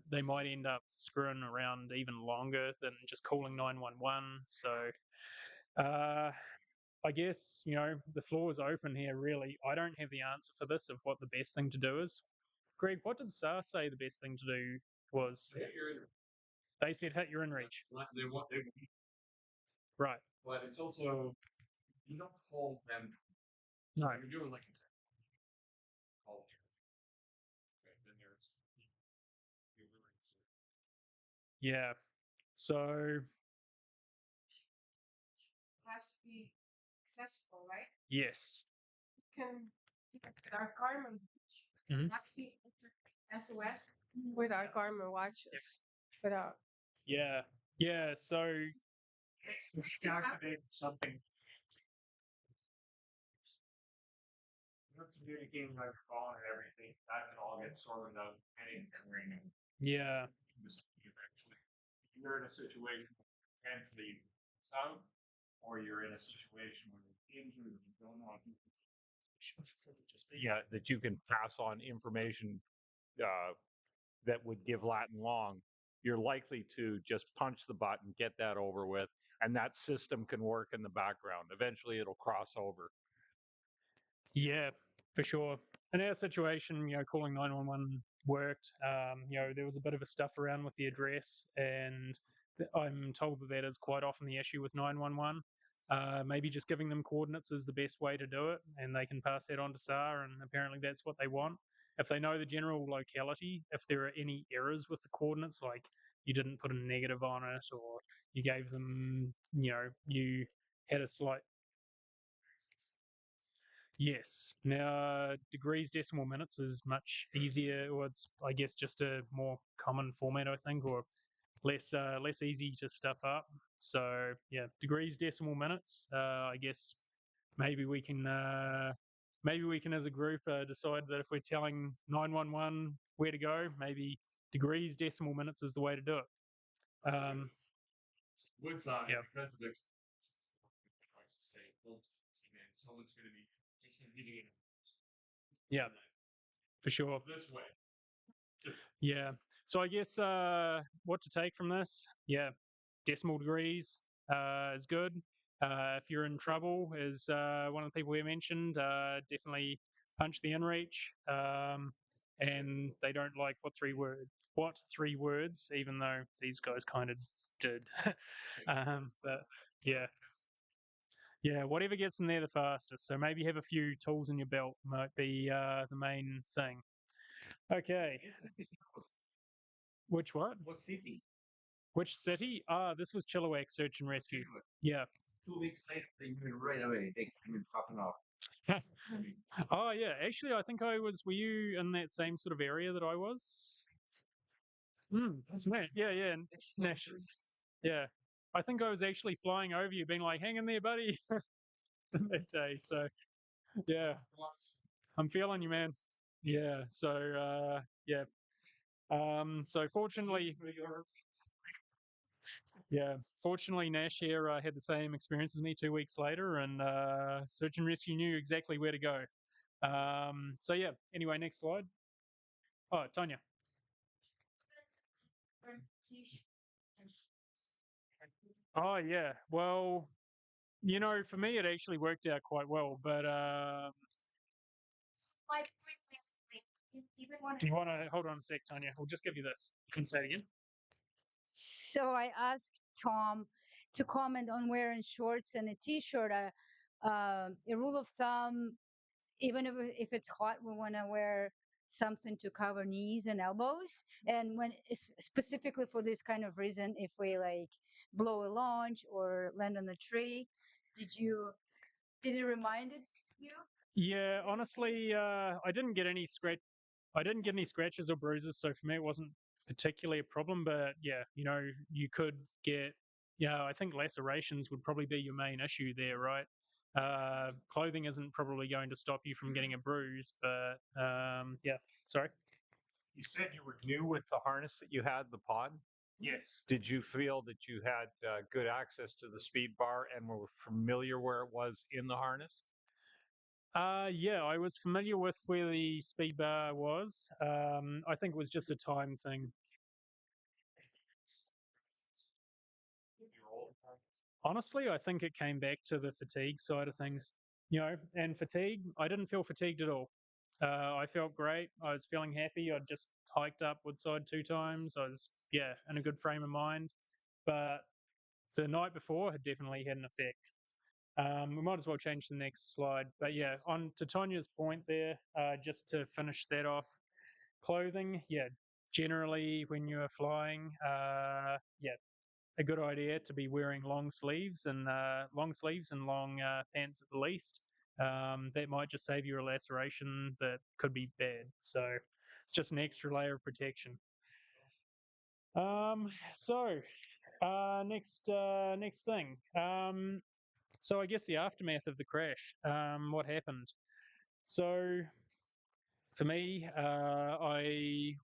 Speaker 1: they might end up screwing around even longer than just calling 911. So. I guess, the floor is open here, really. I don't have the answer for this of what the best thing to do is. Greg, what did SAR say the best thing to do was? They said hit your in reach.
Speaker 3: They want they,
Speaker 1: Right.
Speaker 3: but it's also you don't call them.
Speaker 1: No.
Speaker 3: You're doing like a call. Okay, then there's
Speaker 1: Yeah. So,
Speaker 2: Has to be accessible, right?
Speaker 1: yes.
Speaker 2: Can our Garmin
Speaker 1: Mhm.
Speaker 2: actually SOS with our Garmin watches without
Speaker 1: Yeah. Yeah. So,
Speaker 2: activate
Speaker 3: something. You're communicating by your phone and everything. That can all get sorted out and
Speaker 1: yeah.
Speaker 3: Eventually, you're in a situation potentially some, or you're in a situation where you're injured and you don't know. Yeah, that you can pass on information that would give Latin long. You're likely to just punch the button, get that over with, and that system can work in the background. Eventually, it'll cross over.
Speaker 1: Yeah, for sure. In our situation, calling 911 worked. There was a bit of a stuff around with the address, and I'm told that is quite often the issue with 911. Maybe just giving them coordinates is the best way to do it, and they can pass that on to SAR, and apparently that's what they want. If they know the general locality, if there are any errors with the coordinates, like you didn't put a negative on it, or you gave them, you had a slight. Yes. Now, degrees decimal minutes is much easier, or it's, I guess, just a more common format, I think, or less easy to stuff up. So yeah, degrees decimal minutes. I guess maybe we can as a group decide that if we're telling 911 where to go, maybe degrees decimal minutes is the way to do it.
Speaker 3: Woodside,
Speaker 1: yeah.
Speaker 3: because of this, someone's going to be hitting it.
Speaker 1: Yeah, for sure.
Speaker 3: This way.
Speaker 1: Yeah. So I guess what to take from this? Yeah, decimal degrees is good. If you're in trouble, as one of the people we mentioned, definitely punch the inReach. And they don't like what 3 words, even though these guys kind of did. But yeah. Yeah, whatever gets them there the fastest. So maybe have a few tools in your belt might be the main thing. Okay. Which what?
Speaker 4: What city?
Speaker 1: Which city? This was Chilliwack Search and Rescue. Yeah.
Speaker 4: 2 weeks later, they came right away. They came in half an hour.
Speaker 1: Oh yeah, actually, I think I was. Were you in that same sort of area that I was? Yeah, yeah, Nash. Yeah, I think I was actually flying over you, being like, "Hang in there, buddy," that day. So Yeah, I'm feeling you, man. Yeah. So yeah. So fortunately, yeah, fortunately Nash here had the same experience as me 2 weeks later, and search and rescue knew exactly where to go. So yeah. Anyway, next slide. Oh, Tanya. Oh yeah. Well, for me it actually worked out quite well, but do you want to hold on a sec, Tanya? We'll just give you this. You can say it again.
Speaker 5: So I asked Tom to comment on wearing shorts and a t-shirt. A rule of thumb, even if it's hot, we want to wear something to cover knees and elbows. And when specifically for this kind of reason, if we like blow a launch or land on a tree, did it remind you?
Speaker 1: Yeah, honestly, I didn't get any scratches or bruises, so for me it wasn't particularly a problem. But yeah, you could get, I think lacerations would probably be your main issue there, right? Clothing isn't probably going to stop you from getting a bruise, but yeah. Sorry.
Speaker 3: You said you were new with the harness that you had, the pod.
Speaker 1: Yes.
Speaker 3: Did you feel that you had good access to the speed bar and were familiar where it was in the harness?
Speaker 1: Yeah, I was familiar with where the speed bar was. I think it was just a time thing. Honestly, I think it came back to the fatigue side of things. And fatigue, I didn't feel fatigued at all. I felt great. I was feeling happy. I'd just hiked up Woodside 2 times. I was, yeah, in a good frame of mind. But the night before had definitely had an effect. We might as well change the next slide. But yeah, on to Tanya's point there, just to finish that off, clothing, yeah, generally when you're flying, yeah, a good idea to be wearing long sleeves and long pants at the least. That might just save you a laceration that could be bad. So it's just an extra layer of protection. So next thing. So I guess the aftermath of the crash. What happened? So for me, I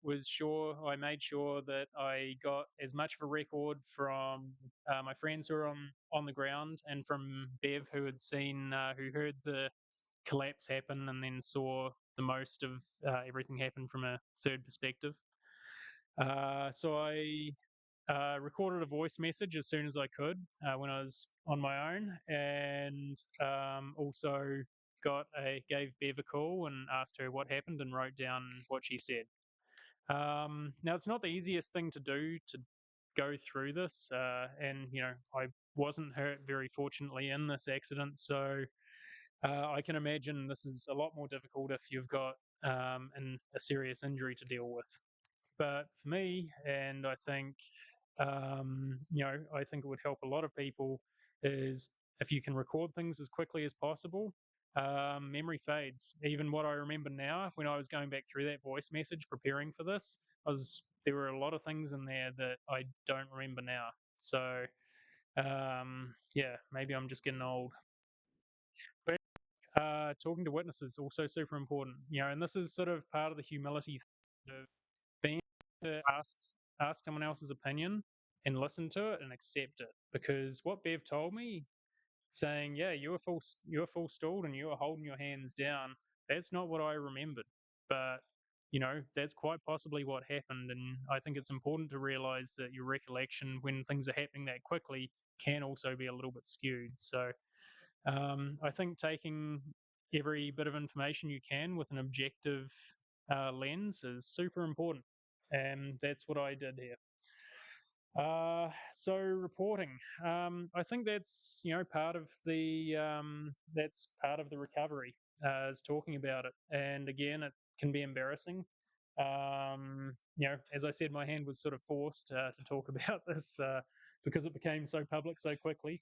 Speaker 1: made sure that I got as much of a record from my friends who were on the ground and from Bev, who heard the collapse happen and then saw the most of everything happen from a third perspective. So I recorded a voice message as soon as I could when I was on my own, and also gave Bev a call and asked her what happened and wrote down what she said. Now it's not the easiest thing to do to go through this, and I wasn't hurt very fortunately in this accident, so I can imagine this is a lot more difficult if you've got a serious injury to deal with. But for me, and I think I think it would help a lot of people is if you can record things as quickly as possible. Memory fades. Even what I remember now, when I was going back through that voice message preparing for this, there were a lot of things in there that I don't remember now. So yeah, maybe I'm just getting old. But talking to witnesses also super important. And this is sort of part of the humility of being able to ask someone else's opinion and listen to it and accept it. Because what Bev told me, saying, "Yeah, you were full stalled and you were holding your hands down," that's not what I remembered. But that's quite possibly what happened. And I think it's important to realize that your recollection when things are happening that quickly can also be a little bit skewed. So I think taking every bit of information you can with an objective lens is super important, and that's what I did here. So reporting, I think that's part of the recovery, is talking about it, and again, it can be embarrassing. As I said, my hand was sort of forced to talk about this because it became so public so quickly,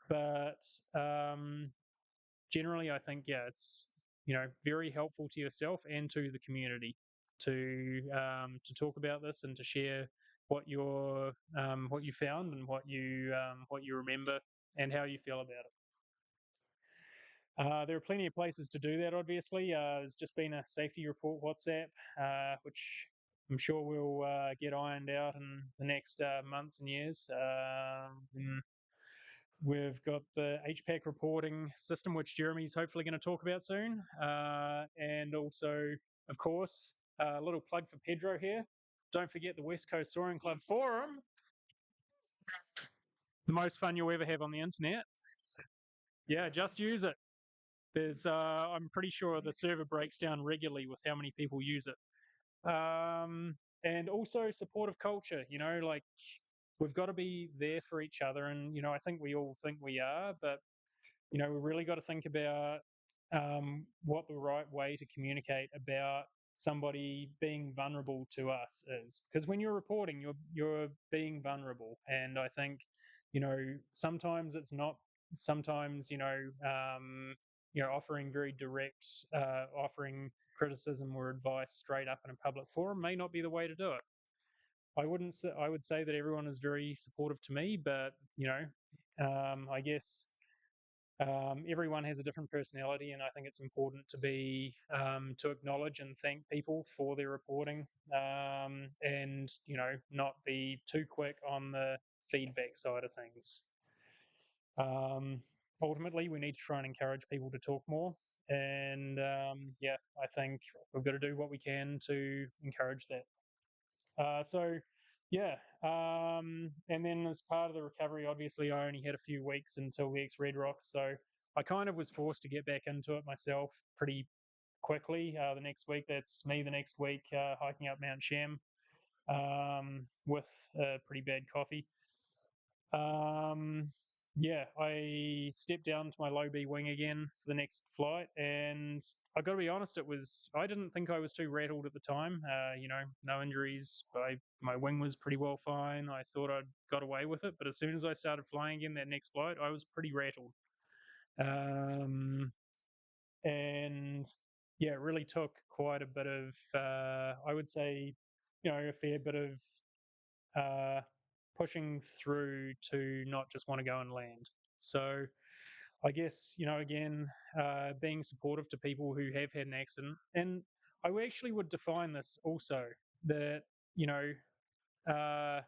Speaker 1: but generally, I think it's very helpful to yourself and to the community to talk about this and to share what you found and what you remember and how you feel about it. There are plenty of places to do that, obviously. There's just been a safety report WhatsApp, which I'm sure we'll get ironed out in the next months and years. We've got the HPAC reporting system, which Jeremy's hopefully going to talk about soon. And also, of course, a little plug for Pedro here. Don't forget the West Coast Soaring Club Forum. The most fun you'll ever have on the internet. Yeah, just use it. There's, I'm pretty sure the server breaks down regularly with how many people use it. And also supportive culture, like we've got to be there for each other. And, I think we all think we are, but, we really got to think about what the right way to communicate about somebody being vulnerable to us is. Because when you're reporting, you're being vulnerable. And I think, sometimes it's not, sometimes, offering very direct, offering criticism or advice straight up in a public forum may not be the way to do it. I wouldn't say, I would say that everyone is very supportive to me, but I guess everyone has a different personality, and I think it's important to be to acknowledge and thank people for their reporting, and not be too quick on the feedback side of things. Ultimately, we need to try and encourage people to talk more, and I think we've got to do what we can to encourage that. And then as part of the recovery, obviously, I only had a few weeks until the Red Rocks, so I kind of was forced to get back into it myself pretty quickly. The next week, that's me. The next week, hiking up Mount Sham with a pretty bad coffee. I stepped down to my low B wing again for the next flight, and I got to be honest, I didn't think I was too rattled at the time. No injuries. My wing was pretty well fine. I thought I'd got away with it, but as soon as I started flying again that next flight, I was pretty rattled. And yeah, it really took quite a bit of, I would say, a fair bit of pushing through to not just want to go and land. So I guess, again, being supportive to people who have had an accident. And I actually would define this also that, uh,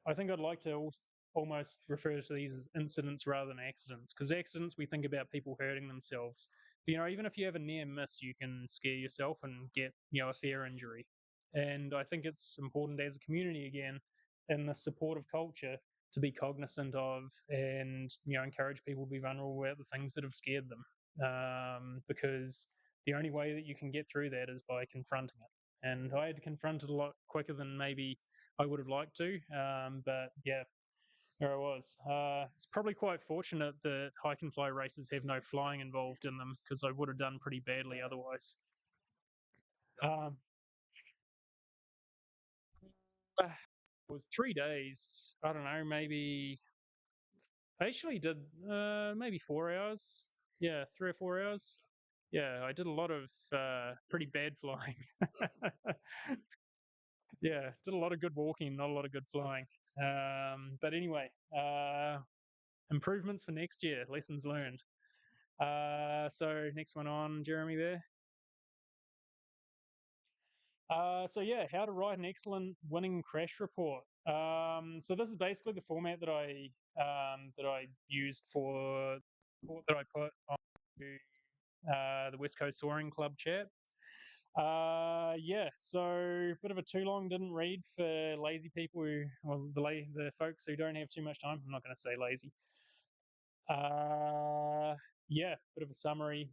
Speaker 1: I think I'd like to almost refer to these as incidents rather than accidents, because accidents, we think about people hurting themselves. But, even if you have a near miss, you can scare yourself and get, a fair injury. And I think it's important as a community, again, in the supportive culture, to be cognizant of and, encourage people to be vulnerable about the things that have scared them. Because the only way that you can get through that is by confronting it. And I had to confront it a lot quicker than maybe I would have liked to, but yeah, there I was. It's probably quite fortunate that hike and fly races have no flying involved in them, because I would have done pretty badly otherwise. Um, it was 3 days. I don't know, maybe I actually did maybe 4 hours. Yeah, 3 or 4 hours. Yeah, I did a lot of pretty bad flying. Yeah, did a lot of good walking, not a lot of good flying. But anyway, improvements for next year, lessons learned. So next one on, Jeremy there. How to write an excellent winning crash report. So this is basically the format that I used for the report that I put on the West Coast Soaring Club chat. So bit of a too long didn't read for lazy people the folks who don't have too much time. I'm not going to say lazy. Bit of a summary.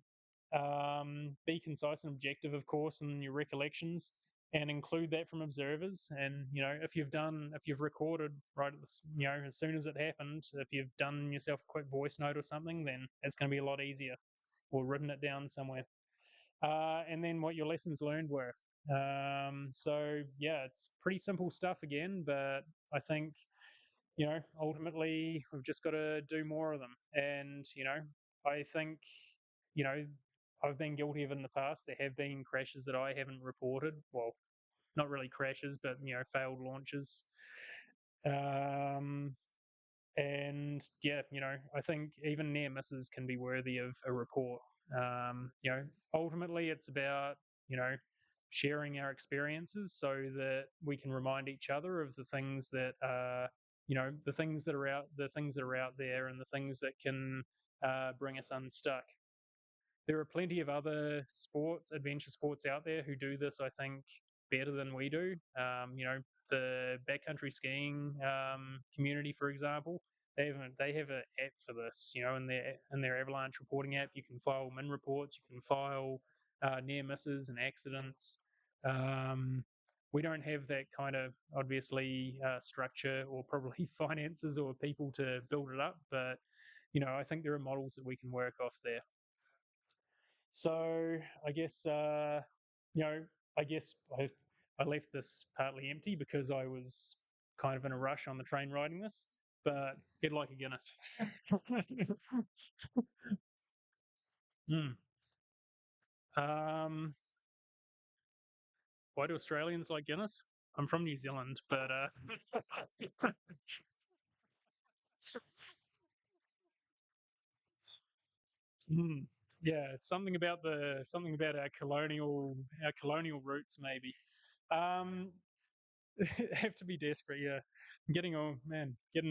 Speaker 1: Be concise and objective, of course, in your recollections, and include that from observers. And if you've recorded right at this, as soon as it happened, if you've done yourself a quick voice note or something, then it's going to be a lot easier, or written it down somewhere. And then what your lessons learned were. It's pretty simple stuff again, but I think ultimately we've just got to do more of them. And I think I've been guilty of it in the past. There have been crashes that I haven't reported. Well, not really crashes, but failed launches. And yeah, I think even near misses can be worthy of a report. Ultimately, it's about sharing our experiences so that we can remind each other of the things that the things that are out there, and the things that can bring us unstuck. There are plenty of other adventure sports out there who do this, I think, better than we do. The backcountry skiing community, for example, they have an app for this. In their avalanche reporting app, you can file min reports, you can file near misses and accidents. We don't have that kind of, obviously, structure or probably finances or people to build it up, but I think there are models that we can work off there. So I guess I left this partly empty because I was kind of in a rush on the train riding this, but get like a Guinness. Why do Australians like Guinness? I'm from New Zealand, but yeah, it's something about our colonial roots, maybe. Um, have to be desperate. Yeah, I'm getting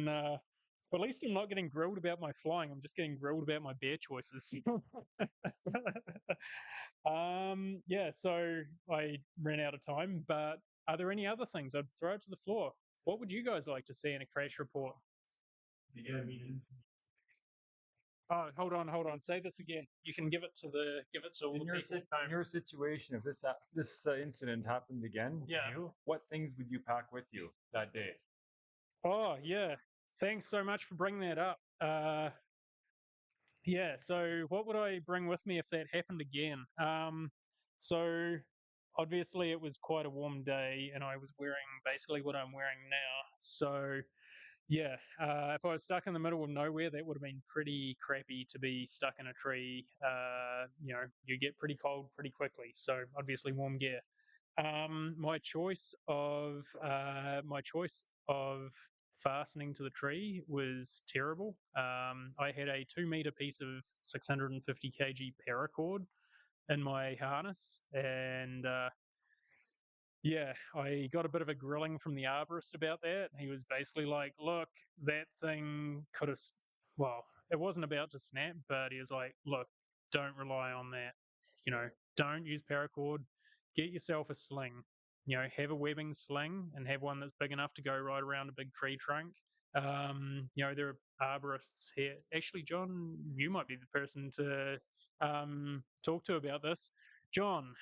Speaker 1: But at least I'm not getting grilled about my flying. I'm just getting grilled about my beer choices. Yeah, so I ran out of time. But are there any other things? I'd throw it to the floor. What would you guys like to see in a crash report? Oh, hold on. Say this again. You can give it to all the people.
Speaker 6: In your situation, if this incident happened again,
Speaker 1: Yeah.
Speaker 6: to you, what things would you pack with you that day?
Speaker 1: Oh, yeah. Thanks so much for bringing that up. Yeah, so what would I bring with me if that happened again? So obviously it was quite a warm day, and I was wearing basically what I'm wearing now. So yeah, if I was stuck in the middle of nowhere, that would have been pretty crappy to be stuck in a tree. You get pretty cold pretty quickly. So obviously warm gear. My choice of fastening to the tree was terrible. I had a 2 meter piece of 650 kg paracord in my harness, and yeah, I got a bit of a grilling from the arborist about that. He was basically like, "Look, that thing could have, well, it wasn't about to snap, but he was like, look, don't rely on that. Don't use paracord. Get yourself a sling. Have a webbing sling and have one that's big enough to go right around a big tree trunk. There are arborists here. Actually, John, you might be the person to talk to about this. John,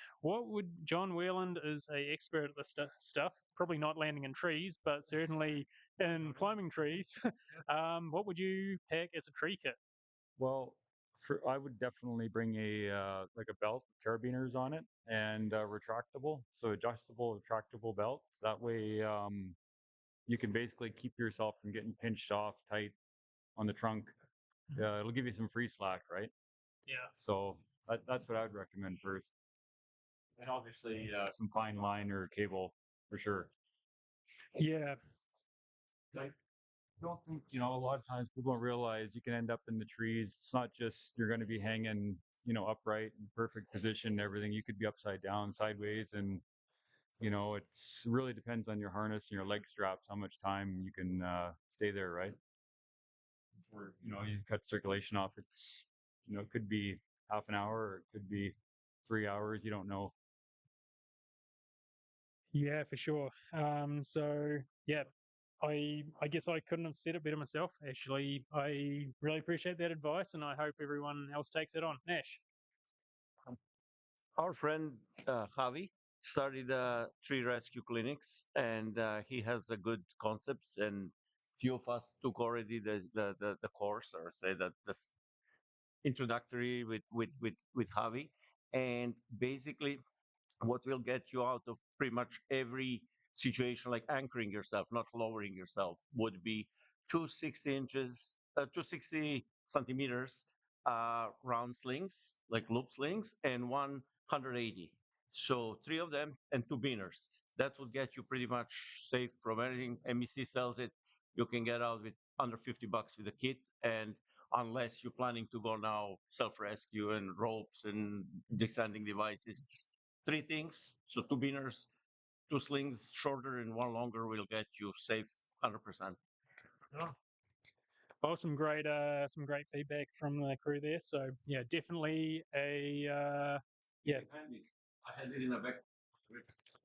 Speaker 1: John Wheeland is a expert at this stuff. Probably not landing in trees, but certainly in climbing trees. What would you pack as a tree kit?
Speaker 6: Well, I would definitely bring a like a belt with carabiners on it and retractable, so adjustable, retractable belt. That way, you can basically keep yourself from getting pinched off tight on the trunk. It'll give you some free slack, right?
Speaker 1: Yeah.
Speaker 6: So that's what I would recommend first. And obviously, some fine line or cable for sure.
Speaker 1: Yeah.
Speaker 6: I don't think, a lot of times people don't realize you can end up in the trees. It's not just you're going to be hanging, upright in perfect position and everything. You could be upside down, sideways, and it's really depends on your harness and your leg straps, how much time you can stay there, right? Or you cut circulation off. It's it could be half an hour, or it could be 3 hours. You don't know.
Speaker 1: Yeah, for sure. So yeah, I guess I couldn't have said it better myself. Actually, I really appreciate that advice, and I hope everyone else takes it on. Nash.
Speaker 7: Our friend Javi started tree rescue clinics, and he has a good concepts. And few of us took already the course, or say that this introductory with Javi, and basically what will get you out of pretty much every situation, like anchoring yourself, not lowering yourself, would be 260 inches, 260 centimeters round slings, like loop slings, and 180. So 3 of them and 2 beaners. That will get you pretty much safe from anything. MEC sells it. You can get out with under $50 with a kit. And unless you're planning to go now self-rescue and ropes and descending devices, 3 things. So 2 beaners, 2 slings shorter and 1 longer will get you safe 100%.
Speaker 1: Oh, some great feedback from the crew there. So yeah, definitely a yeah.
Speaker 7: I had it in a back.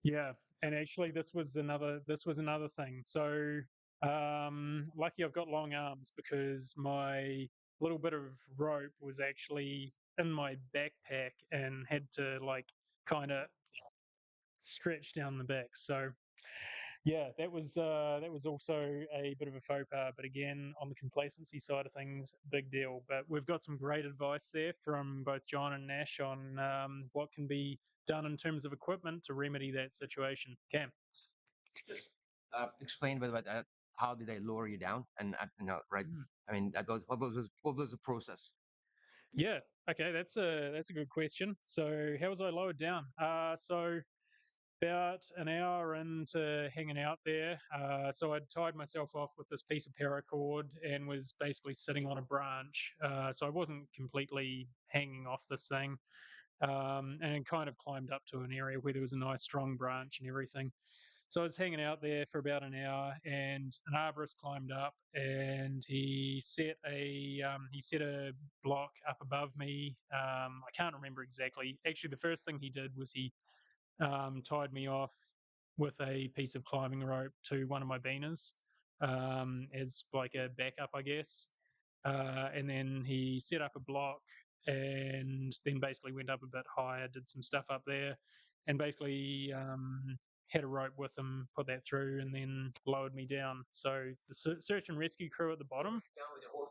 Speaker 1: Yeah, and actually, this was another thing. So, lucky I've got long arms because my little bit of rope was actually in my backpack and had to like kind of stretch down the back. So, yeah, that was also a bit of a faux pas. But again, on the complacency side of things, big deal. But we've got some great advice there from both John and Nash on what can be done in terms of equipment to remedy that situation. Cam.
Speaker 4: Just explain a bit about that. How did they lower you down? And right. I mean, what was the process?
Speaker 1: Yeah. Okay. That's a good question. So how was I lowered down? So about an hour into hanging out there, so I'd tied myself off with this piece of paracord and was basically sitting on a branch. So I wasn't completely hanging off this thing, and kind of climbed up to an area where there was a nice strong branch and everything. So I was hanging out there for about an hour, and an arborist climbed up, and he set a block up above me. I can't remember exactly. Actually, the first thing he did was he tied me off with a piece of climbing rope to one of my beaners as like a backup, I guess. And then he set up a block and then basically went up a bit higher, did some stuff up there, and basically had a rope with him, put that through, and then lowered me down. So the search and rescue crew at the bottom.
Speaker 4: Down with the whole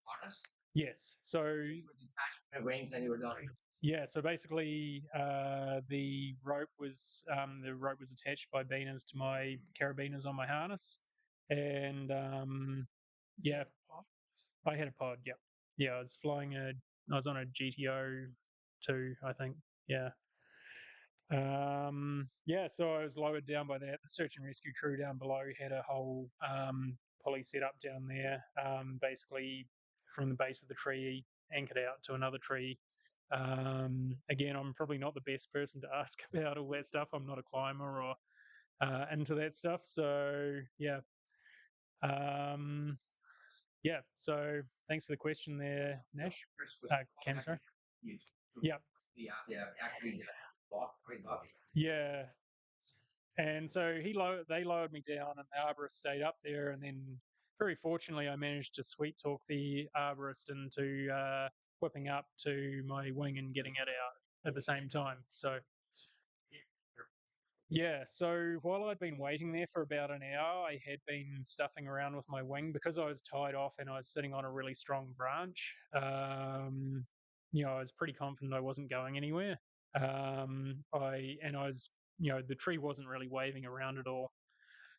Speaker 4: harness.
Speaker 1: Yes. So
Speaker 4: You were detached from the wings and you were done.
Speaker 1: yeah, so basically, the rope was attached by beaners to my carabiners on my harness, and yeah, I had a pod. Yep, yeah, I was on a GTO 2, I think. Yeah, yeah, so I was lowered down by that. The search and rescue crew down below had a whole pulley set up down there, basically from the base of the tree anchored out to another tree. Again, I'm probably not the best person to ask about all that stuff. I'm not a climber or into that stuff. So yeah, yeah. So thanks for the question there, Nash. Cam, sorry. Yeah.
Speaker 4: Actually, block.
Speaker 1: Yeah. And so they lowered me down, and the arborist stayed up there. And then, very fortunately, I managed to sweet talk the arborist into whipping up to my wing and getting it out at the same time. So, yeah. So while I'd been waiting there for about an hour, I had been stuffing around with my wing because I was tied off and I was sitting on a really strong branch. I was pretty confident I wasn't going anywhere. I was, the tree wasn't really waving around at all.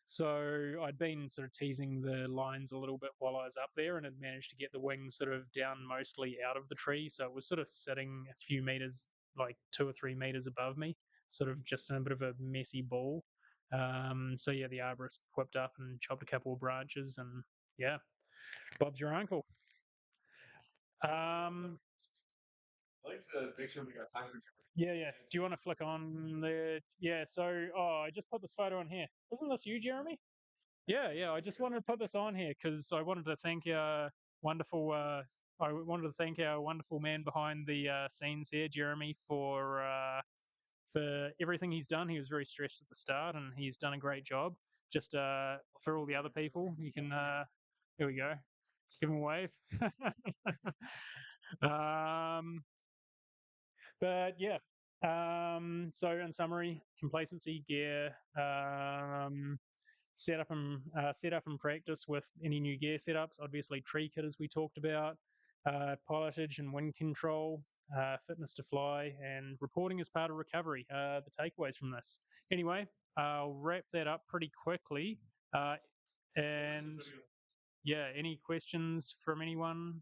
Speaker 1: So I'd been sort of teasing the lines a little bit while I was up there and had managed to get the wing sort of down mostly out of the tree. So it was sort of sitting a few meters, like 2 or 3 meters above me, sort of just in a bit of a messy ball. So yeah, the arborist whipped up and chopped a couple of branches, and yeah, Bob's your uncle.
Speaker 8: I like to make sure we got time.
Speaker 1: Yeah. Do you want to flick on the? Yeah. So, I just put this photo on here. Isn't this you, Jeremy? Yeah. I just wanted to put this on here because I wanted to thank our wonderful. I wanted to thank our wonderful man behind the scenes here, Jeremy, for everything he's done. He was very stressed at the start, and he's done a great job. Just for all the other people, you can. Here we go. Give him a wave. But yeah. So in summary, complacency gear. Set up and practice with any new gear setups. Obviously, tree kit as we talked about, pilotage and wind control, fitness to fly, and reporting as part of recovery. The takeaways from this. Anyway, I'll wrap that up pretty quickly. And yeah, any questions from anyone?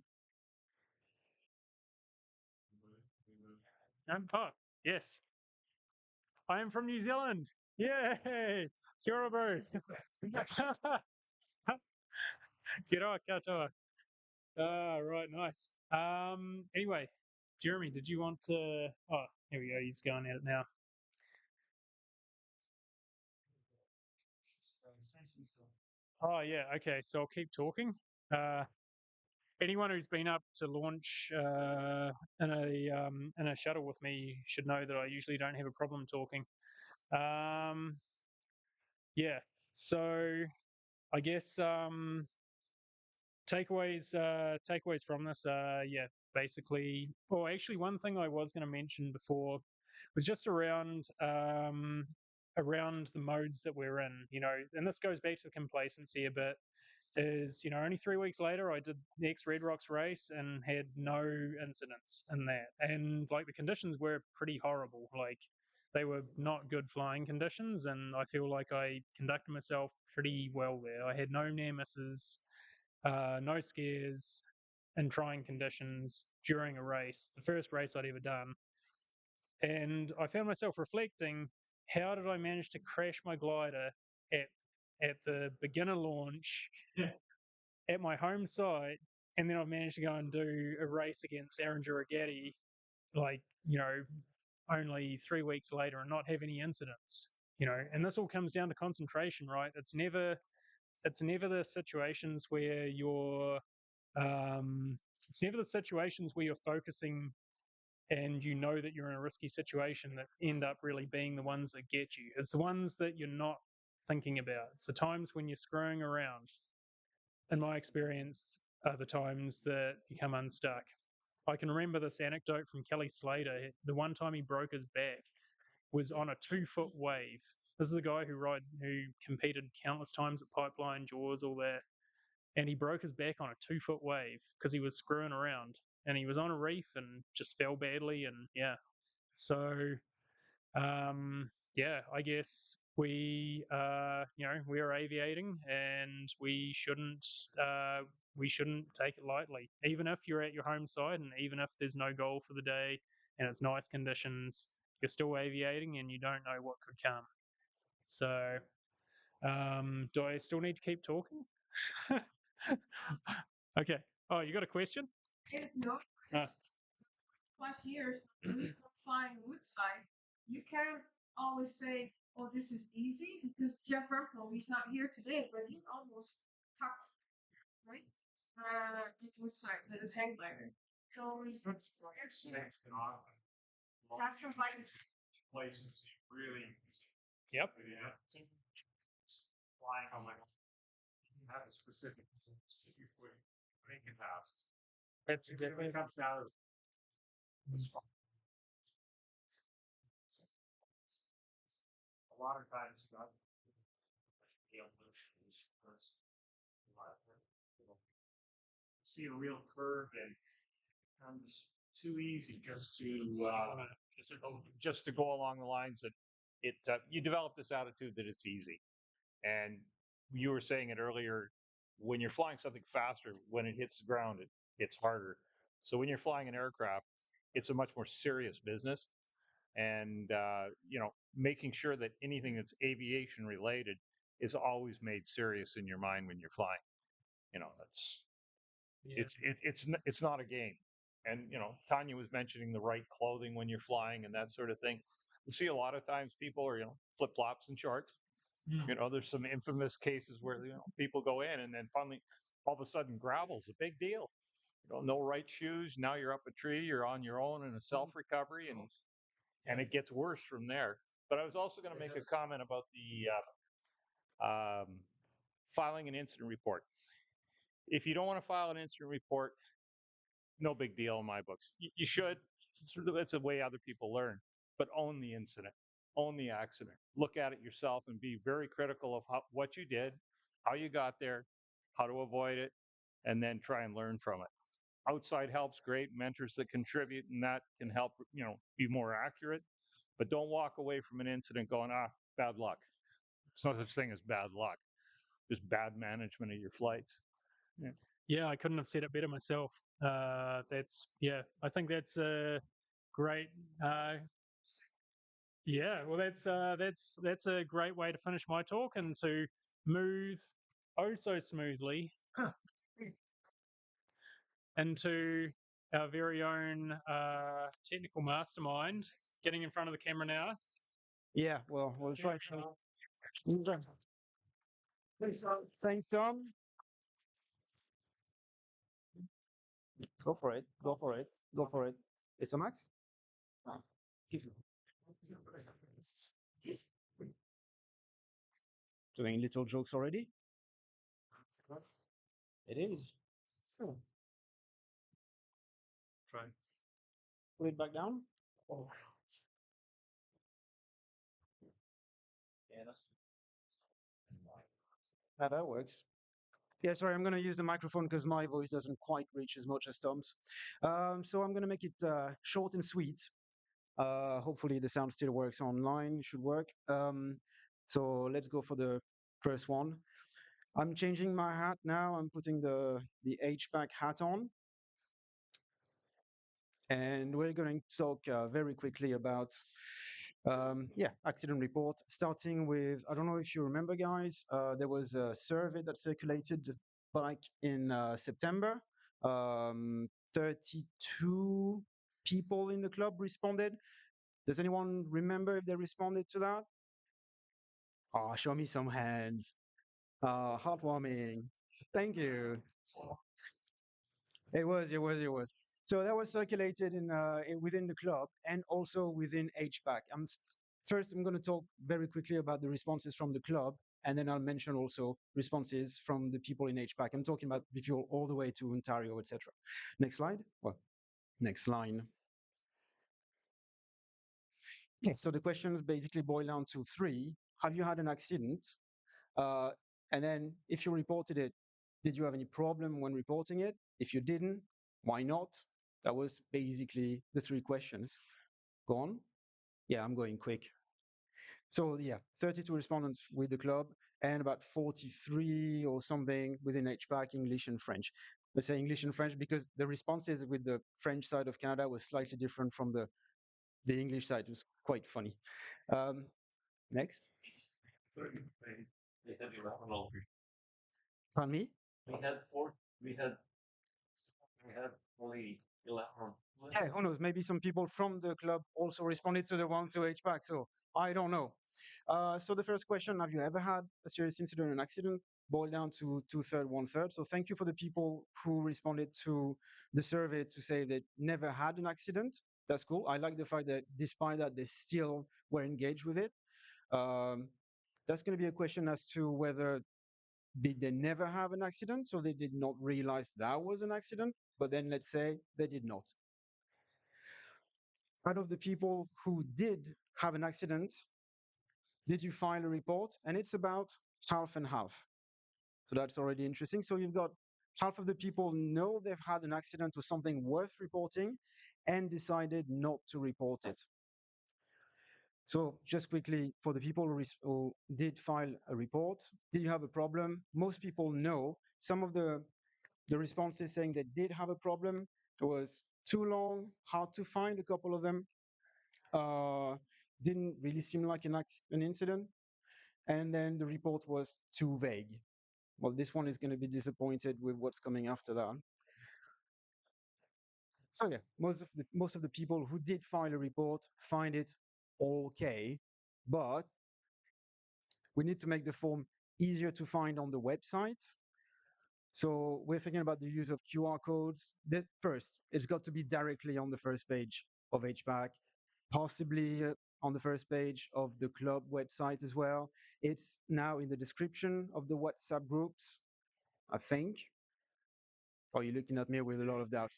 Speaker 1: No? Oh, yes. I am from New Zealand. Yay! Kia ora, bro. Kia katoa. Right, nice. Anyway, Jeremy, did you want to? Oh, here we go. He's going at it now. Oh yeah, okay. So I'll keep talking. Anyone who's been up to launch in a shuttle with me should know that I usually don't have a problem talking. Yeah. So I guess takeaways from this. Yeah, basically. Well, actually, one thing I was going to mention before was just around the modes that we're in. And this goes back to the complacency a bit. Is only 3 weeks later I did the X Red Rocks race and had no incidents in that, and like the conditions were pretty horrible. Like they were not good flying conditions, and I feel like I conducted myself pretty well there. I had no near misses, no scares in trying conditions during a race, the first race I'd ever done. And I found myself reflecting, how did I manage to crash my glider at the beginner launch at my home site, and then I've managed to go and do a race against Aaron Duragatti, like, only 3 weeks later, and not have any incidents. And this all comes down to concentration, right? It's never the situations where you're it's never the situations where you're focusing and that you're in a risky situation that end up really being the ones that get you. It's the ones that you're not thinking about. It's the times when you're screwing around, in my experience, are the times that you come unstuck. I can remember this anecdote from Kelly Slater. The one time he broke his back was on a 2-foot wave. This is a guy who competed countless times at Pipeline, Jaws, all that. And he broke his back on a 2-foot wave because he was screwing around. And he was on a reef and just fell badly. And yeah. So yeah, I guess we are aviating, and we shouldn't take it lightly. Even if you're at your home site, and even if there's no goal for the day and it's nice conditions, you're still aviating, and you don't know what could come. So, do I still need to keep talking? Okay. Oh, you got a question?
Speaker 2: No. Plus years flying Woodside, you can't always say, "Oh, this is easy," because Jeff Rumpel, he's not here today, but he almost tucked, right? It's Woodside, that is hang glider. So that's just like
Speaker 3: Complacency, really.
Speaker 1: Yep.
Speaker 3: Yeah. Flying on like have a specific making tasks.
Speaker 1: That's exactly
Speaker 3: It comes down to a lot of times not see a real curve and comes too easy just to go along the lines that you develop this attitude that it's easy. And you were saying it earlier, when you're flying something faster, when it hits the ground, it's harder. So when you're flying an aircraft, it's a much more serious business. And making sure that anything that's aviation related is always made serious in your mind when you're flying. That's it's not a game. And Tanya was mentioning the right clothing when you're flying and that sort of thing. We see a lot of times people are flip flops and shorts. There's some infamous cases where people go in and then finally all of a sudden gravel's a big deal. No right shoes. Now you're up a tree. You're on your own in a self recovery, and it gets worse from there. But I was also going to make a comment about the filing an incident report. If you don't want to file an incident report, no big deal in my books. You should. It's a way other people learn. But own the incident, own the accident. Look at it yourself and be very critical of what you did, how you got there, how to avoid it, and then try and learn from it. Outside help's great. Mentors that contribute, and that can help be more accurate. But don't walk away from an incident going, bad luck. It's no such thing as bad luck. Just bad management of your flights.
Speaker 1: Yeah, I couldn't have said it better myself. I think that's a great. Yeah, well, that's a great way to finish my talk and to move so smoothly, into our very own technical mastermind, getting in front of the camera now.
Speaker 9: Yeah, well, we'll try to. Thanks, Tom. Go for it. Go for it. Go for it. It's a max. Doing little jokes already. It is.
Speaker 6: Try.
Speaker 9: Put it back down. That works. Yeah, sorry, I'm going to use the microphone because my voice doesn't quite reach as much as Tom's. So I'm going to make it short and sweet. Hopefully the sound still works online, should work. So let's go for the first one. I'm changing my hat now. I'm putting the HPAC hat on. And we're going to talk very quickly about accident report, starting with, I don't know if you remember, guys, there was a survey that circulated back in September. 32 people in the club responded. Does anyone remember if they responded to that? Oh, show me some hands. Heartwarming. Thank you. It was. So that was circulated within the club and also within HPAC. First, I'm going to talk very quickly about the responses from the club, and then I'll mention also responses from the people in HPAC. I'm talking about people all the way to Ontario, etc. Next slide. Well, next line. Okay, so the questions basically boil down to three. Have you had an accident? And then if you reported it, did you have any problem when reporting it? If you didn't, why not? That was basically the three questions. Go on. Yeah, I'm going quick. So yeah, 32 respondents with the club and about 43 or something within HPAC, English and French. Let's say English and French because the responses with the French side of Canada was slightly different from the English side. It was quite funny. Next. Pardon me? We had only 11. Yeah, who knows? Maybe some people from the club also responded to the one to HPAC, so I don't know. So the first question, have you ever had a serious incident or an accident? Boiled down to 2/3, 1/3. So thank you for the people who responded to the survey to say they never had an accident. That's cool. I like the fact that despite that, they still were engaged with it. That's going to be a question as to whether did they never have an accident, so they did not realize that was an accident, but then let's say they did not. Out of the people who did have an accident, did you file a report? And it's about half and half. So that's already interesting. So you've got half of the people know they've had an accident or something worth reporting and decided not to report it. So just quickly, for the people who did file a report, did you have a problem? Most people know. Some of the responses saying they did have a problem. It was too long, hard to find a couple of them. Didn't really seem like an incident. And then the report was too vague. Well, this one is going to be disappointed with what's coming after that. So yeah, most of the people who did file a report find it okay, but we need to make the form easier to find on the website. So we're thinking about the use of QR codes. First, it's got to be directly on the first page of HPAC, possibly on the first page of the club website as well. It's now in the description of the WhatsApp groups, I think. Oh, you're looking at me with a lot of doubt.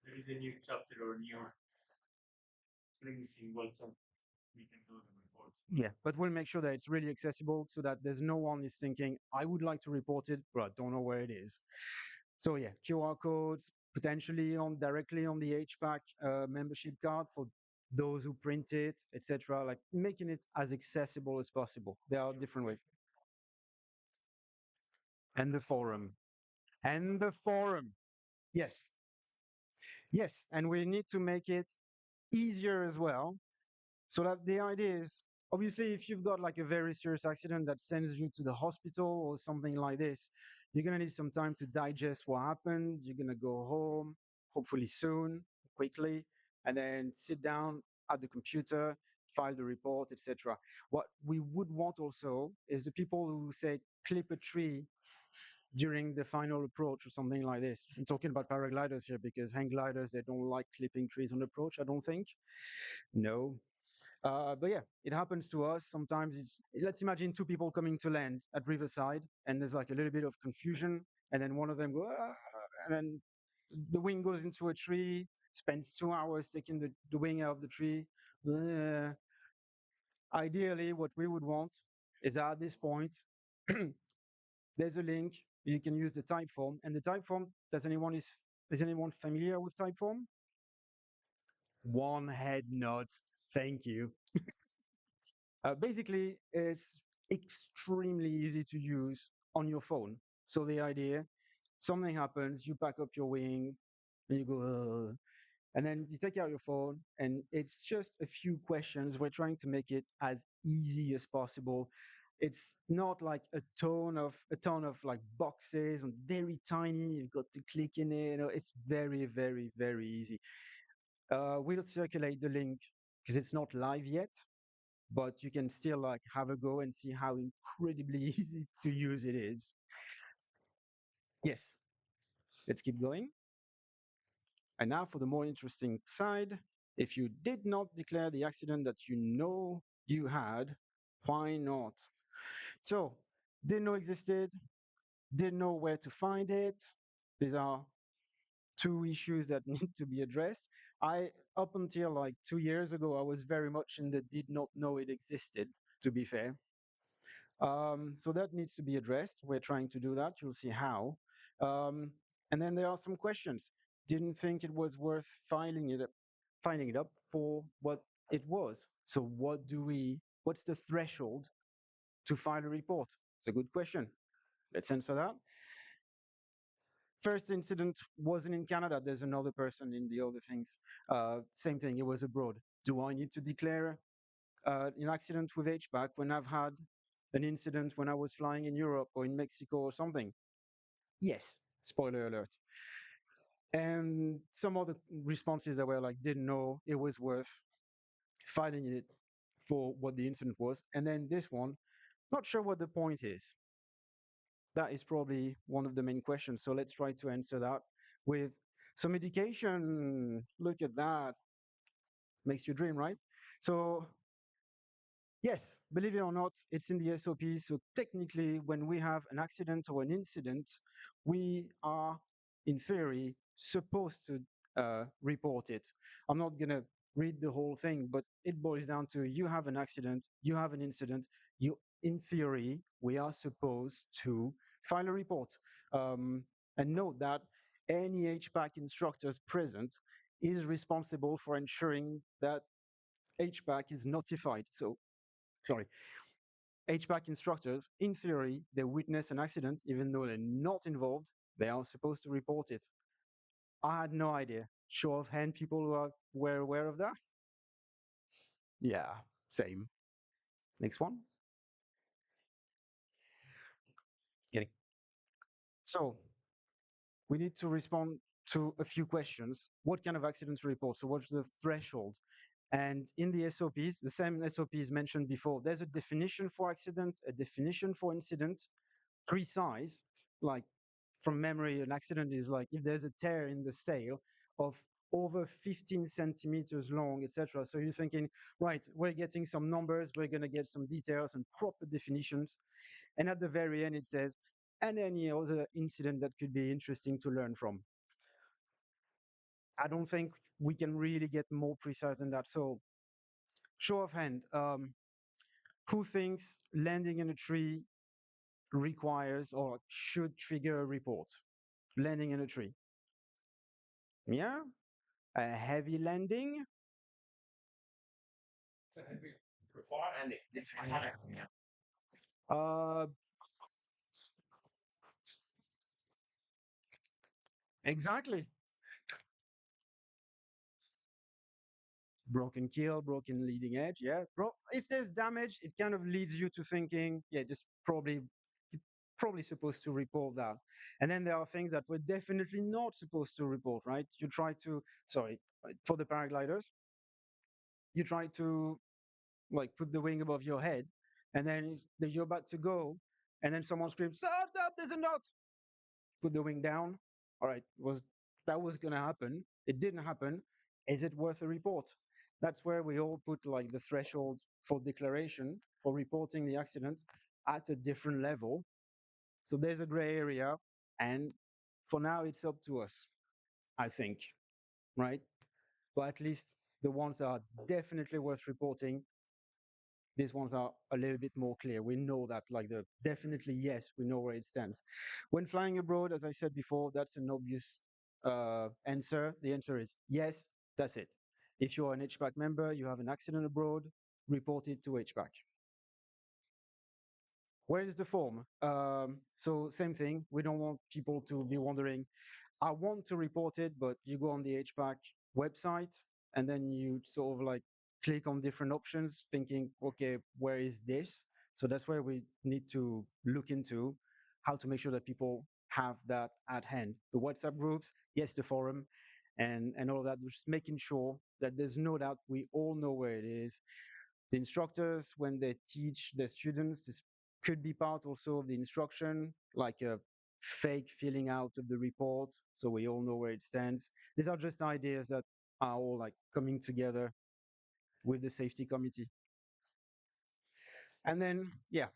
Speaker 6: There is a new chapter or new things in WhatsApp. We can do the report.
Speaker 9: Yeah, but we'll make sure that it's really accessible so that there's no one is thinking, I would like to report it, but I don't know where it is. So yeah, QR codes, potentially directly on the HPAC membership card for those who print it, etc. Like making it as accessible as possible. There are different ways. And the forum. And the forum. Yes. Yes, and we need to make it easier as well. So that the idea is Obviously, if you've got like a very serious accident that sends you to the hospital or something like this, you're gonna need some time to digest what happened. You're gonna go home, hopefully soon, quickly, and then sit down at the computer, file the report, etc. What we would want also is the people who say clip a tree during the final approach or something like this. I'm talking about paragliders here because hang gliders, they don't like clipping trees on approach, I don't think. No. But yeah, it happens to us. Sometimes let's imagine two people coming to land at Riverside and there's like a little bit of confusion and then one of them goes, "Ah," and then the wing goes into a tree, spends 2 hours taking the wing out of the tree. Ideally, what we would want is at this point, there's a link. You can use the type form, and the type form. Is anyone familiar with type form? One head nods. Thank you. Basically, it's extremely easy to use on your phone. So the idea, something happens, you pack up your wing, and you go, and then you take out your phone, and it's just a few questions. We're trying to make it as easy as possible. It's not like a ton of like boxes and very tiny. You've got to click in it. You know, it's very, very, very easy. We'll circulate the link because it's not live yet, but you can still like have a go and see how incredibly easy to use it is. Yes, let's keep going. And now for the more interesting side, if you did not declare the accident that you know you had, why not? So, didn't know existed, didn't know where to find it. These are two issues that need to be addressed. Up until like 2 years ago, I was very much in the did not know it existed, to be fair. So that needs to be addressed. We're trying to do that. You'll see how. Um, and then there are some questions. Didn't think it was worth finding it up for what it was. So what's the threshold to file a report? It's a good question. Let's answer that. First incident wasn't in Canada. There's another person in the other things. Same thing, it was abroad. Do I need to declare an accident with HPAC when I've had an incident when I was flying in Europe or in Mexico or something? Yes, spoiler alert. And some other responses that were like, didn't know it was worth filing it for what the incident was. And then this one, not sure what the point is. That is probably one of the main questions. So let's try to answer that with some education. Look at that. Makes you dream, right? So yes, believe it or not, it's in the SOP. So technically, when we have an accident or an incident, we are, in theory, supposed to report it. I'm not going to read the whole thing, but it boils down to you have an accident, you have an incident, in theory, we are supposed to file a report. And note that any HPAC instructors present is responsible for ensuring that HPAC is notified. So sorry, HPAC instructors, in theory, they witness an accident, even though they're not involved, they are supposed to report it. I had no idea. Show of hand, people who were aware of that? Yeah, same. Next one. Getting. So we need to respond to a few questions. What kind of accidents to report? So what's the threshold? And in the SOPs, the same SOPs mentioned before, there's a definition for accident, a definition for incident, precise, like from memory, an accident is like if there's a tear in the sail of over 15 centimeters long, etc. So you're thinking, right, we're getting some numbers, we're going to get some details and proper definitions. And at the very end, it says, and any other incident that could be interesting to learn from. I don't think we can really get more precise than that. So show of hand, who thinks landing in a tree requires or should trigger a report? Landing in a tree. Yeah? A heavy landing? Uh, exactly. broken keel, broken leading edge. Yeah, if there's damage, it kind of leads you to thinking, yeah, just probably you're probably supposed to report that. And then there are things that we're definitely not supposed to report, right? You try to, sorry, for the paragliders, you try to like put the wing above your head, and then you're about to go, and then someone screams, "Stop! Stop! There's a knot!" Put the wing down. All right, was that was gonna happen? It didn't happen. Is it worth a report? That's where we all put like the threshold for declaration for reporting the accident at a different level. So there's a gray area, and for now it's up to us, I think, right? But at least the ones that are definitely worth reporting, these ones are a little bit more clear. We know that, like the definitely yes, we know where it stands. When flying abroad, as I said before, that's an obvious answer. The answer is yes, that's it. If you're an HPAC member, you have an accident abroad, report it to HPAC. Where is the form? So same thing. We don't want people to be wondering, I want to report it, but you go on the HPAC website and then you sort of like click on different options thinking, okay, where is this? So that's where we need to look into how to make sure that people have that at hand. The WhatsApp groups, yes, the forum, and all that, just making sure that there's no doubt we all know where it is. The instructors, when they teach their students, this could be part also of the instruction, like a fake filling out of the report, so we all know where it stands. These are just ideas that are all like coming together with the safety committee. And then, yeah,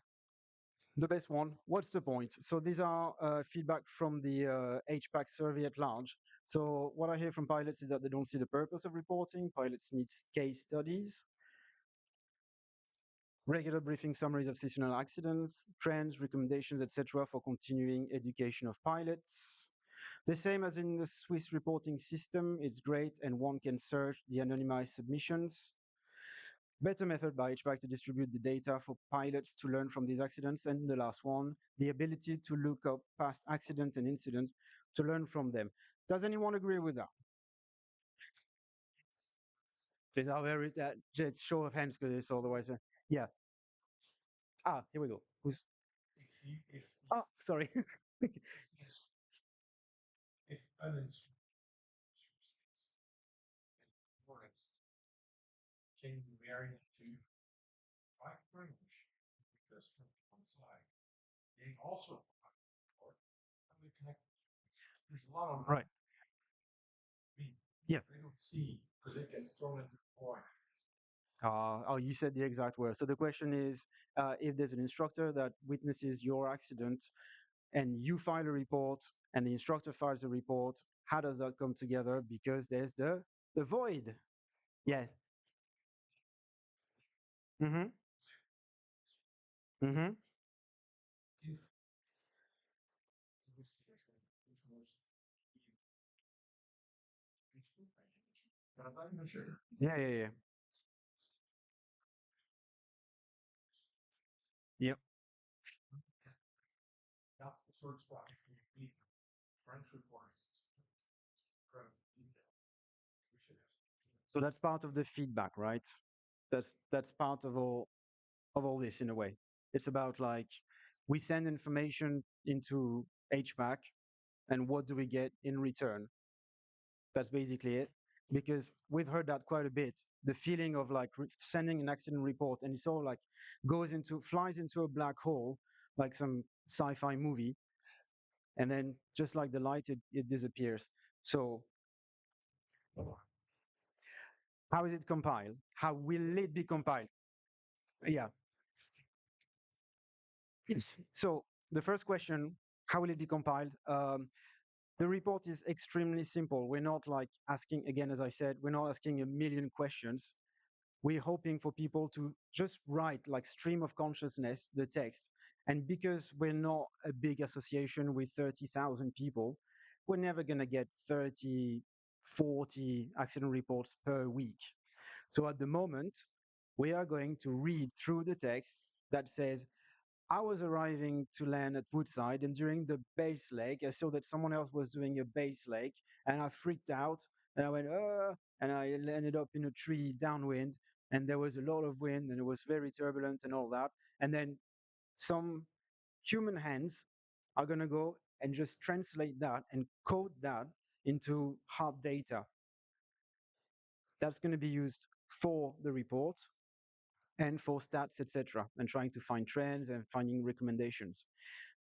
Speaker 9: the best one, what's the point? So these are feedback from the HPAC survey at large. So what I hear from pilots is that they don't see the purpose of reporting. Pilots need case studies, regular briefing summaries of seasonal accidents, trends, recommendations, etc. for continuing education of pilots. The same as in the Swiss reporting system, it's great and one can search the anonymized submissions. Better method by HPAC to distribute the data for pilots to learn from these accidents. And the last one, the ability to look up past accidents and incidents to learn from them. Does anyone agree with that? These are very, just show of hands because it's otherwise, yeah. Ah, here we go. Who's? Oh, sorry.
Speaker 8: If an instrument can you vary it to 5 range because from one side, they also or how they connect. There's a lot of
Speaker 9: Right. Yeah.
Speaker 8: they don't see because it gets thrown into the void.
Speaker 9: Oh, you said the exact word. So the question is, if there's an instructor that witnesses your accident and you file a report and the instructor files a report, how does that come together? Because there's the void. Yes. Mm-hmm. Mm-hmm.
Speaker 8: But I'm not even sure.
Speaker 9: Yeah, yeah, yeah. Yep.
Speaker 8: That's the sort of stuff you need French reporting system. Incredible detail. We should have.
Speaker 9: So that's part of the feedback, right? That's part of all this in a way. It's about like we send information into HPAC and what do we get in return? That's basically it. Because we've heard that quite a bit. The feeling of like sending an accident report and it's all like flies into a black hole, like some sci-fi movie, and then just like the light, it disappears. So how is it compiled? How will it be compiled? Yeah. Yes. So the first question, how will it be compiled? The report is extremely simple. We're not like asking, again, as I said, we're not asking a million questions. We're hoping for people to just write like stream of consciousness, the text. And because we're not a big association with 30,000 people, we're never going to get 30, 40 accident reports per week. So at the moment, we are going to read through the text that says, I was arriving to land at Woodside, and during the base leg, I saw that someone else was doing a base leg, and I freaked out and I went, and I ended up in a tree downwind, and there was a lot of wind, and it was very turbulent and all that. And then some human hands are going to go and just translate that and code that into hard data. That's going to be used for the report and for stats, etc., and trying to find trends and finding recommendations.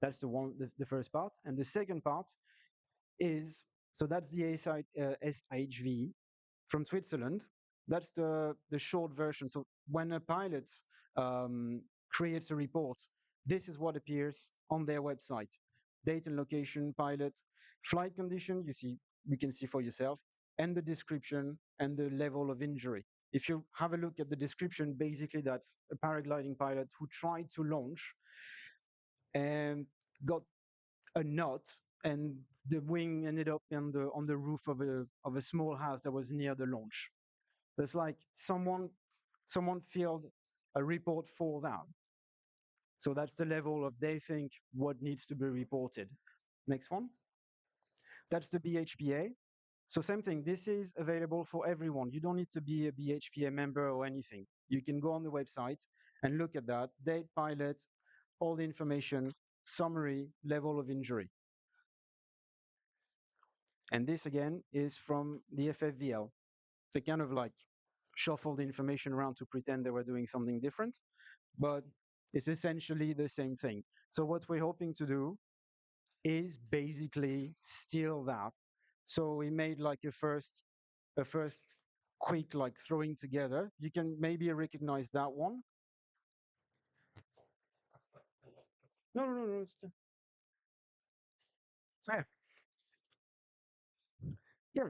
Speaker 9: That's the first part. And the second part is, so that's the SHV from Switzerland. That's the short version. So when a pilot creates a report, this is what appears on their website: date and location, pilot, flight condition. You can see for yourself, and the description and the level of injury. If you have a look at the description, basically that's a paragliding pilot who tried to launch and got a knot, and the wing ended up on the roof of a small house that was near the launch. It's like someone filled a report for that. So that's the level of they think what needs to be reported. Next one. That's the BHPA. So same thing, this is available for everyone. You don't need to be a BHPA member or anything. You can go on the website and look at that, date, pilot, all the information, summary, level of injury. And this again is from the FFVL. They kind of like shuffle the information around to pretend they were doing something different, but it's essentially the same thing. So what we're hoping to do is basically steal that. So we made like a first quick like throwing together. You can maybe recognize that one. No. So yeah,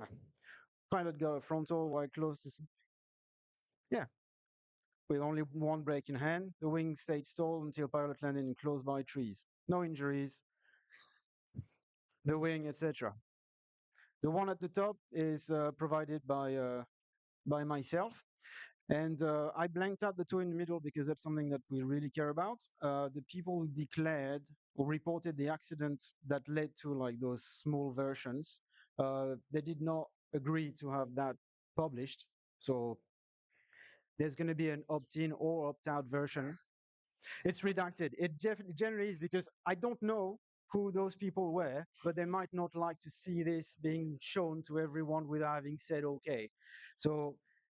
Speaker 9: pilot got a frontal while close to. Yeah, with only one brake in hand, the wing stayed stalled until pilot landed in close by trees. No injuries, the wing, etc. The one at the top is provided by myself. And I blanked out the two in the middle because that's something that we really care about. The people who declared or reported the accident that led to like those small versions, they did not agree to have that published. So there's going to be an opt-in or opt-out version. It's redacted. It generally is because I don't know who those people were, but they might not like to see this being shown to everyone without having said okay. So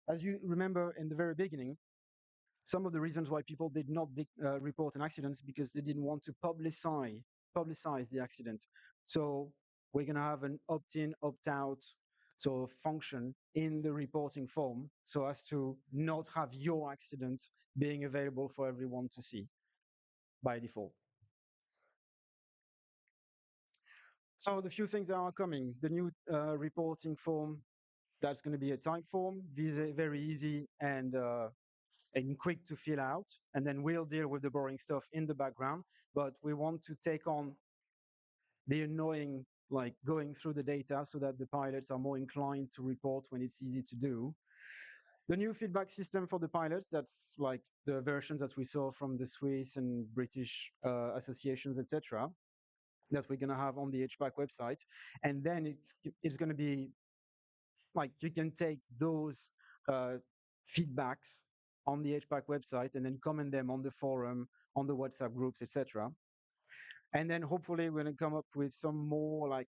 Speaker 9: as you remember in the very beginning, some of the reasons why people did not report an accident is because they didn't want to publicize the accident. So we're going to have an opt-in, opt-out sort of function in the reporting form so as to not have your accident being available for everyone to see by default. So the few things that are coming, the new reporting form, that's going to be a type form, very easy and quick to fill out. And then we'll deal with the boring stuff in the background. But we want to take on the annoying, like going through the data so that the pilots are more inclined to report when it's easy to do. The new feedback system for the pilots, that's like the versions that we saw from the Swiss and British associations, etc., that we're going to have on the HPAC website. And then it's going to be like you can take those feedbacks on the HPAC website and then comment them on the forum, on the WhatsApp groups, etc. And then hopefully we're going to come up with some more like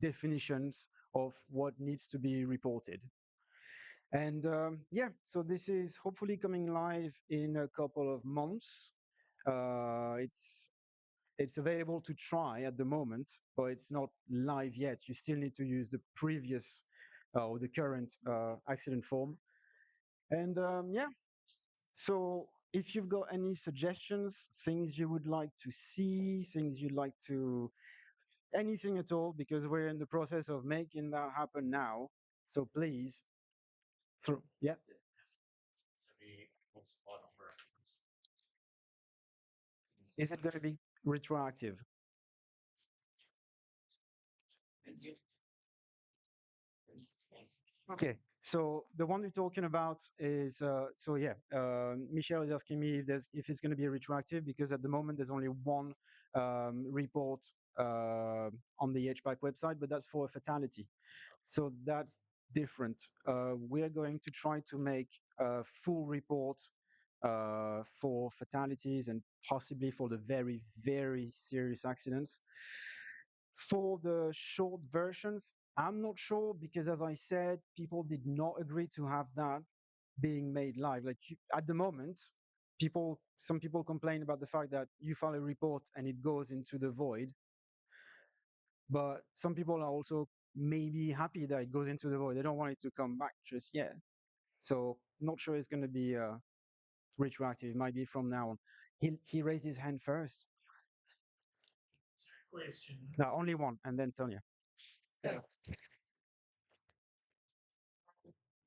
Speaker 9: definitions of what needs to be reported. And yeah, so this is hopefully coming live in a couple of months. It's available to try at the moment, but it's not live yet. You still need to use the previous or the current accident form. And yeah, so if you've got any suggestions, things you would like to see, things you'd like to, anything at all, because we're in the process of making that happen now. So please, yeah. Is it going to be retroactive? Okay, so the one we're talking about is so yeah. Michelle is asking me if it's going to be retroactive because at the moment there's only one report on the HPAC website, but that's for a fatality. So that's different. We are going to try to make a full report for fatalities and possibly for the very, very serious accidents. For the short versions, I'm not sure because, as I said, people did not agree to have that being made live. Like at the moment, some people complain about the fact that you file a report and it goes into the void, but some people are also maybe happy that it goes into the void. They don't want it to come back just yet. So not sure it's going to be retroactive. It might be from now on. He raised his hand first.
Speaker 1: Question.
Speaker 9: No, only one, and then Tonya.
Speaker 1: Yeah.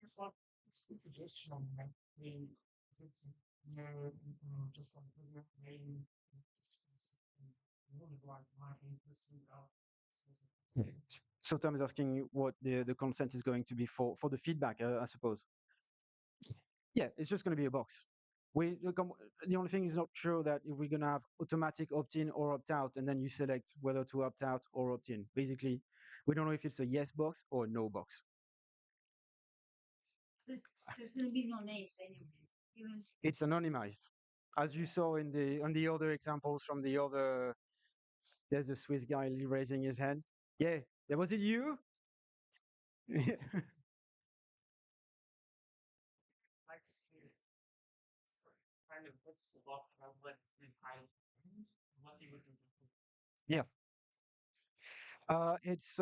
Speaker 1: Just one suggestion on that. I mean, it's just like the main
Speaker 9: So Tom is asking you what the consent is going to be for the feedback, I suppose. Yeah, it's just going to be a box. The only thing is not sure that if we're going to have automatic opt-in or opt-out, and then you select whether to opt out or opt-in. Basically, we don't know if it's a yes box or a no box.
Speaker 5: There's going to be no names anyway.
Speaker 9: It's anonymized, as you saw on the other examples from the other. There's a Swiss guy raising his hand. Yeah, was it you? Yeah. It's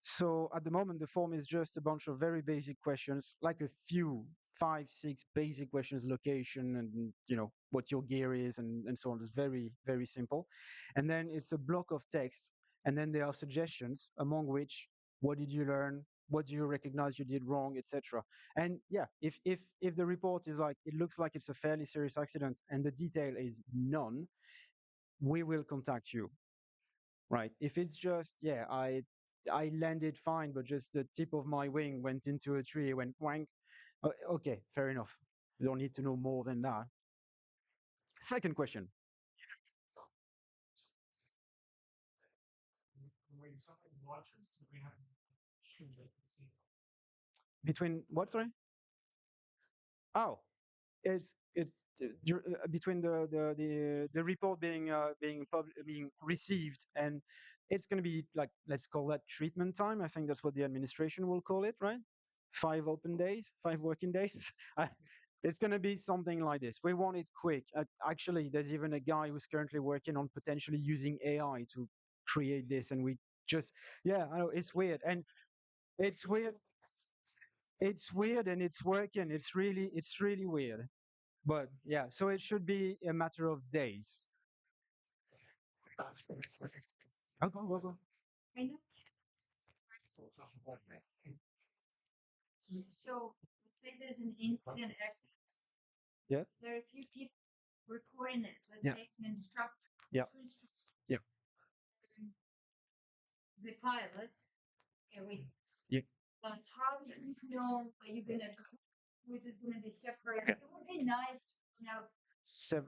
Speaker 9: so at the moment the form is just a bunch of very basic questions, like a few 5, 6 basic questions, location and what your gear is and so on. It's very, very simple. And then it's a block of text, and then there are suggestions, among which what did you learn, what do you recognize you did wrong, etc. And yeah, if the report is like it looks like it's a fairly serious accident and the detail is none, we will contact you. Right. If it's just, yeah, I landed fine, but just the tip of my wing went into a tree, went wank. Okay, fair enough. You don't need to know more than that. Second question. Between what, sorry? Oh, it's between the report being received, and it's going to be like, let's call that treatment time. I think that's what the administration will call it, right? 5 open days, 5 working days. It's going to be something like this. We want it quick. Actually, there's even a guy who's currently working on potentially using AI to create this, and we just, yeah, I know it's weird, and it's weird. It's weird, and it's working. It's really weird. But yeah, so it should be a matter of days. Oh, go.
Speaker 5: I know. So let's say there's an incident accident.
Speaker 9: Yeah.
Speaker 5: There are a few people recording it. Let's
Speaker 9: Yeah.
Speaker 5: say an instructor.
Speaker 9: Yeah. Yeah.
Speaker 5: The pilot. And we.
Speaker 9: Yeah.
Speaker 5: But how do you know are you gonna? Was it gonna be separate? It would be nice to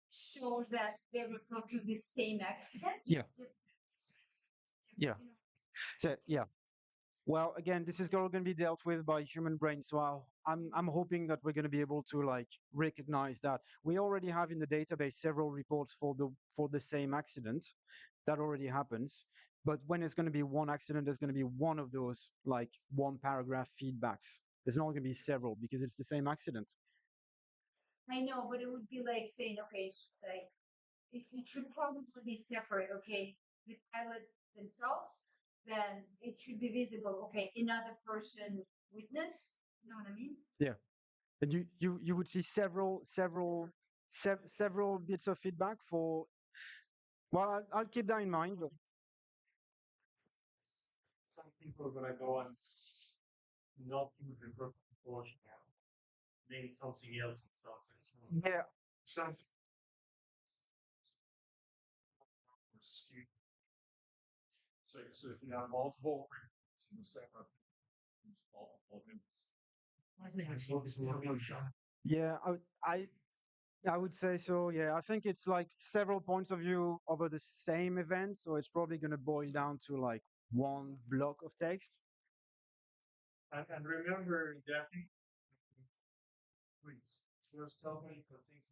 Speaker 5: show that they refer to the same accident.
Speaker 9: Yeah. Yeah. So yeah. Well, again, this is going to be dealt with by human brain. So I'm hoping that we're going to be able to like recognize that. We already have in the database several reports for the same accident. That already happens. But when it's going to be one accident, there's going to be one of those like one paragraph feedbacks. There's not going to be several because it's the same accident.
Speaker 5: I know, but it would be like saying, okay, like it should probably be separate. Okay, the pilot themselves, then it should be visible. Okay, another person witness. You know what I mean?
Speaker 9: Yeah, and you would see several bits of feedback for. Well, I'll keep that in mind. But
Speaker 1: Some people are going to go and not use the proportion now. Maybe something else and something.
Speaker 9: yeah.
Speaker 1: So if you have multiple separate I think it's more shot.
Speaker 9: Yeah, I would say so. Yeah, I think it's like several points of view over the same event, so it's probably going to boil down to like one block of text.
Speaker 1: And remember, Daphne, please, those companies that think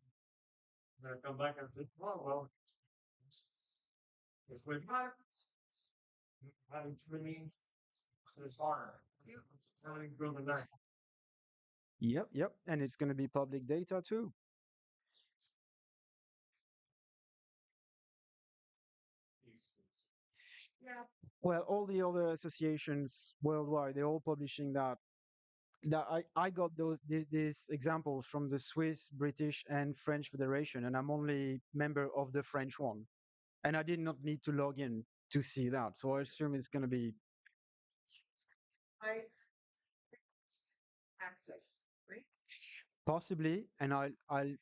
Speaker 1: they'll come back and say, oh, well, it's with having 2 means it's hard. Having to build a night.
Speaker 9: Yep. And it's going to be public data too.
Speaker 2: Yeah.
Speaker 9: Well, all the other associations worldwide, they're all publishing that. I got these examples from the Swiss, British, and French Federation, and I'm only member of the French one, and I did not need to log in to see that. So I assume it's going to be
Speaker 2: I access, right?
Speaker 9: possibly, and I'll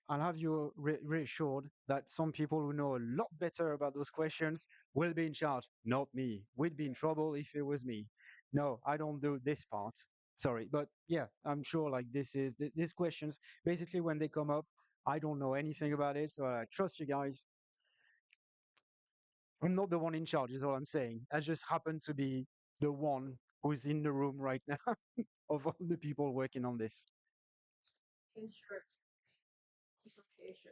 Speaker 9: have you reassured that some people who know a lot better about those questions will be in charge, not me. We'd be in trouble if it was me. No, I don't do this part. Sorry, but yeah, I'm sure like these questions basically when they come up, I don't know anything about it, so I trust you guys. I'm not the one in charge, is all I'm saying. I just happen to be the one who's in the room right now of all the people working on this.
Speaker 2: Insurance association.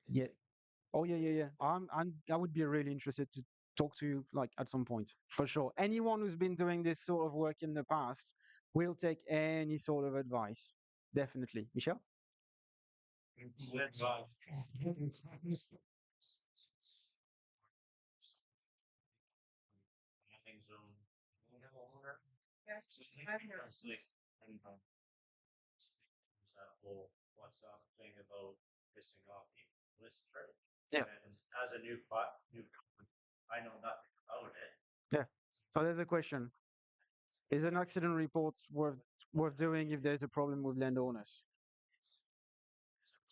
Speaker 9: Yeah. Oh yeah. I would be really interested to talk to you like at some point for sure. Anyone who's been doing this sort of work in the past will take any sort of advice. Definitely. Michel?
Speaker 2: Yes, I've heard.
Speaker 10: That whole WhatsApp thing about pissing off people list, right?
Speaker 9: Yeah.
Speaker 10: And as a new I know nothing about it.
Speaker 9: Yeah. So there's a question. Is an accident report worth doing if there's a problem with landowners?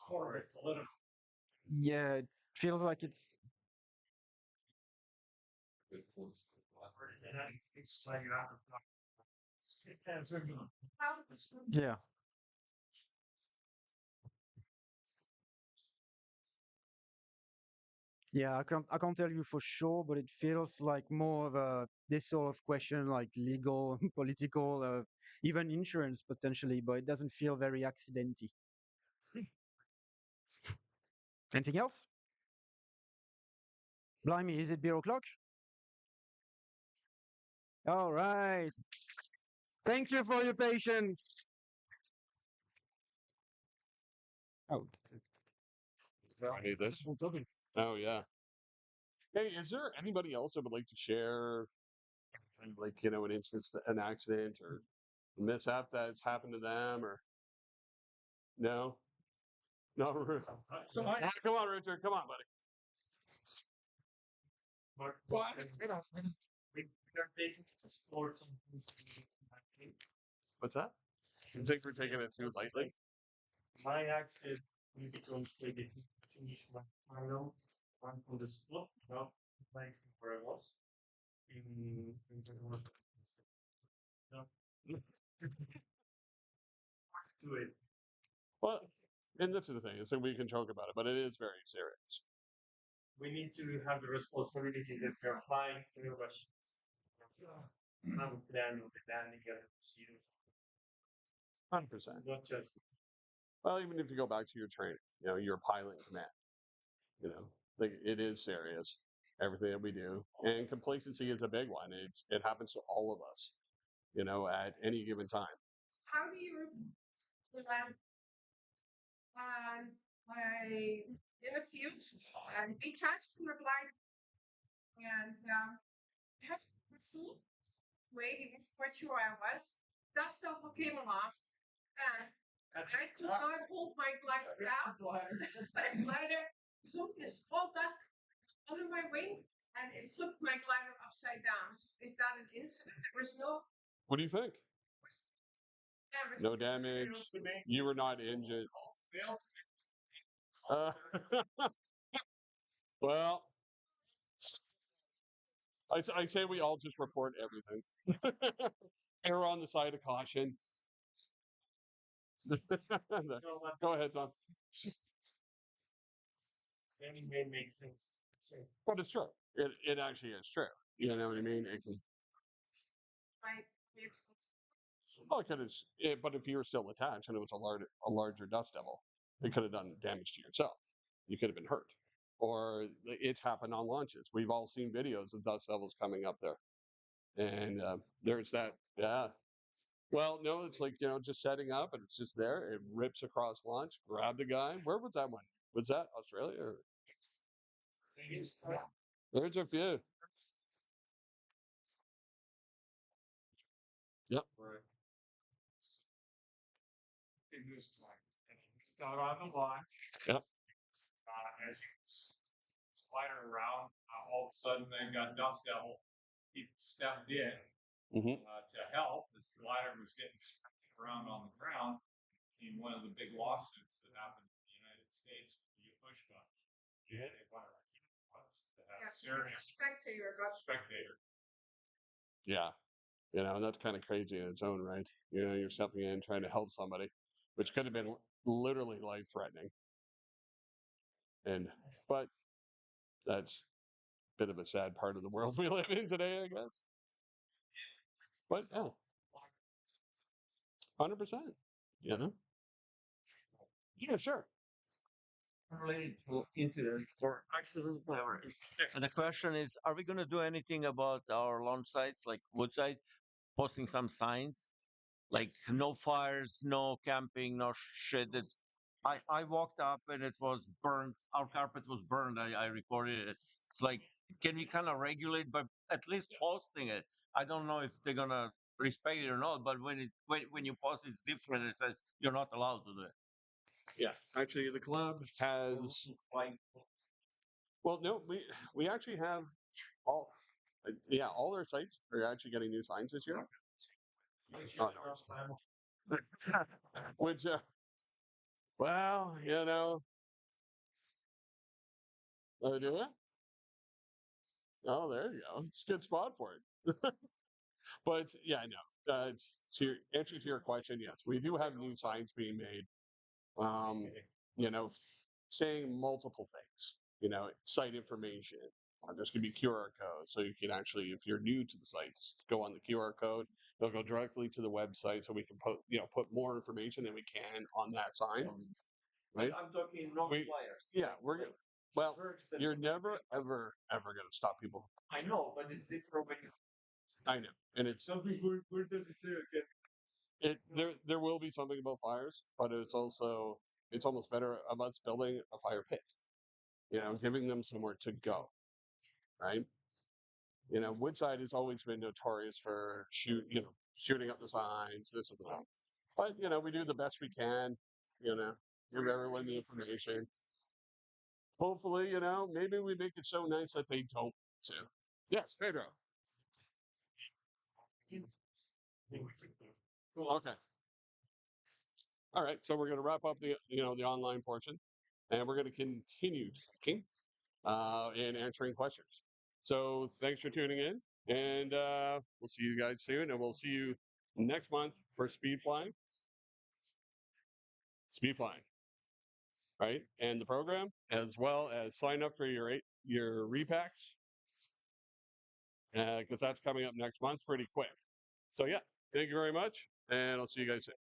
Speaker 10: Or it's a little
Speaker 9: Yeah, it feels like it's yeah. Yeah, I can't tell you for sure, but it feels like more of a this sort of question, like legal, political, even insurance potentially, but it doesn't feel very accidenty. Anything else? Blimey, is it beer o'clock? All right. Thank you for your patience. Oh,
Speaker 11: I need this. Oh yeah. Hey, is there anybody else that would like to share, like an instance, an accident or mishap that's happened to them, or no? No,
Speaker 1: So
Speaker 11: come on, Richard, come on, buddy. What's that? You think we're taking it too lightly?
Speaker 1: My accident becomes like this finish my final one from the spot, not place where I was. In no. Do it.
Speaker 11: Well, and this is the thing. So we can joke about it, but it is very serious.
Speaker 1: We need to have the responsibility that we are flying through Russians. I'm planning the landing and procedures,
Speaker 11: 100%.
Speaker 1: not just
Speaker 11: Well, even if you go back to your training, your pilot in command, like it is serious. Everything that we do, and complacency is a big one. It happens to all of us, at any given time.
Speaker 2: How do you land? I in a field and detached from the blind and had to see waiting quite sure I was. Dust over came along and I could not hold my glider down. My glider was on this all dust under my wing and it flipped my glider upside down. Is that an incident? There was no.
Speaker 11: What do you think?
Speaker 2: Damage.
Speaker 11: No damage. You were not injured. Well, I say we all just report everything. Err on the side of caution. Go ahead, Tom.
Speaker 1: any may make sense.
Speaker 11: But it's true. It actually is true. You know what I mean? It can,
Speaker 2: Right. The explosive.
Speaker 11: well, it could have, but if you were still attached and it was a larger dust devil, it could have done damage to yourself. You could have been hurt. Or it's happened on launches. We've all seen videos of dust devils coming up there. And there's that. Yeah. Well, no, it's like, just setting up and it's just there. It rips across launch, grabbed a guy. Where was that one? Was that Australia? Or... There's a few. Yep.
Speaker 3: Got on the launch.
Speaker 11: Yep.
Speaker 3: As he was sliding around, all of a sudden they got Dust Devil. He stepped in to help as the glider was getting smashed around on the ground. In one of the big lawsuits that happened in the United States with the push button. Yeah. One of the key ones that had a serious spectator.
Speaker 11: Yeah. And that's kind of crazy in its own right. You're stepping in trying to help somebody, which could have been literally life-threatening. But that's a bit of a sad part of the world we live in today, I guess. But yeah, 100%. Yeah, sure.
Speaker 7: Related to incidents or accidents, whatever. And the question is, are we going to do anything about our launch sites like Woodside, posting some signs like no fires, no camping, no shit? I walked up and it was burned. Our carpet was burned. I recorded it. It's like, can we kind of regulate by at least posting it? I don't know if they're gonna respect it or not, but when you post, it's different. It says you're not allowed to do it.
Speaker 11: Yeah, actually, the club has. Well, no, we actually have all. All their sites are actually getting new signs this year. Oh, no. Which, well, do it. Oh, there you go. It's a good spot for it. But yeah, no. To answer to your question, yes, we do have new signs being made. You know, saying multiple things. Site information. There's going to be QR codes, so you can actually, if you're new to the sites, go on the QR code. It'll go directly to the website, so we can put more information than we can on that sign. Right?
Speaker 7: I'm talking no flyers.
Speaker 11: Yeah, we're good. Well, you're never ever going to stop people.
Speaker 7: I know, but it's different when you.
Speaker 11: I know, and it's
Speaker 7: something. Where does it say again?
Speaker 11: There will be something about fires, but it's almost better of us building a fire pit. Giving them somewhere to go. Right? Woodside has always been notorious for shooting up the signs, this and that. But we do the best we can. Give everyone the information. Hopefully, maybe we make it so nice that they don't to. Yes, Pedro. Okay. All right. So we're going to wrap up the online portion, and we're going to continue talking and answering questions. So thanks for tuning in, and we'll see you guys soon, and we'll see you next month for speed flying. Speed flying. Right, and the program, as well as sign up for your repacks, because that's coming up next month pretty quick. So yeah, thank you very much, and I'll see you guys soon.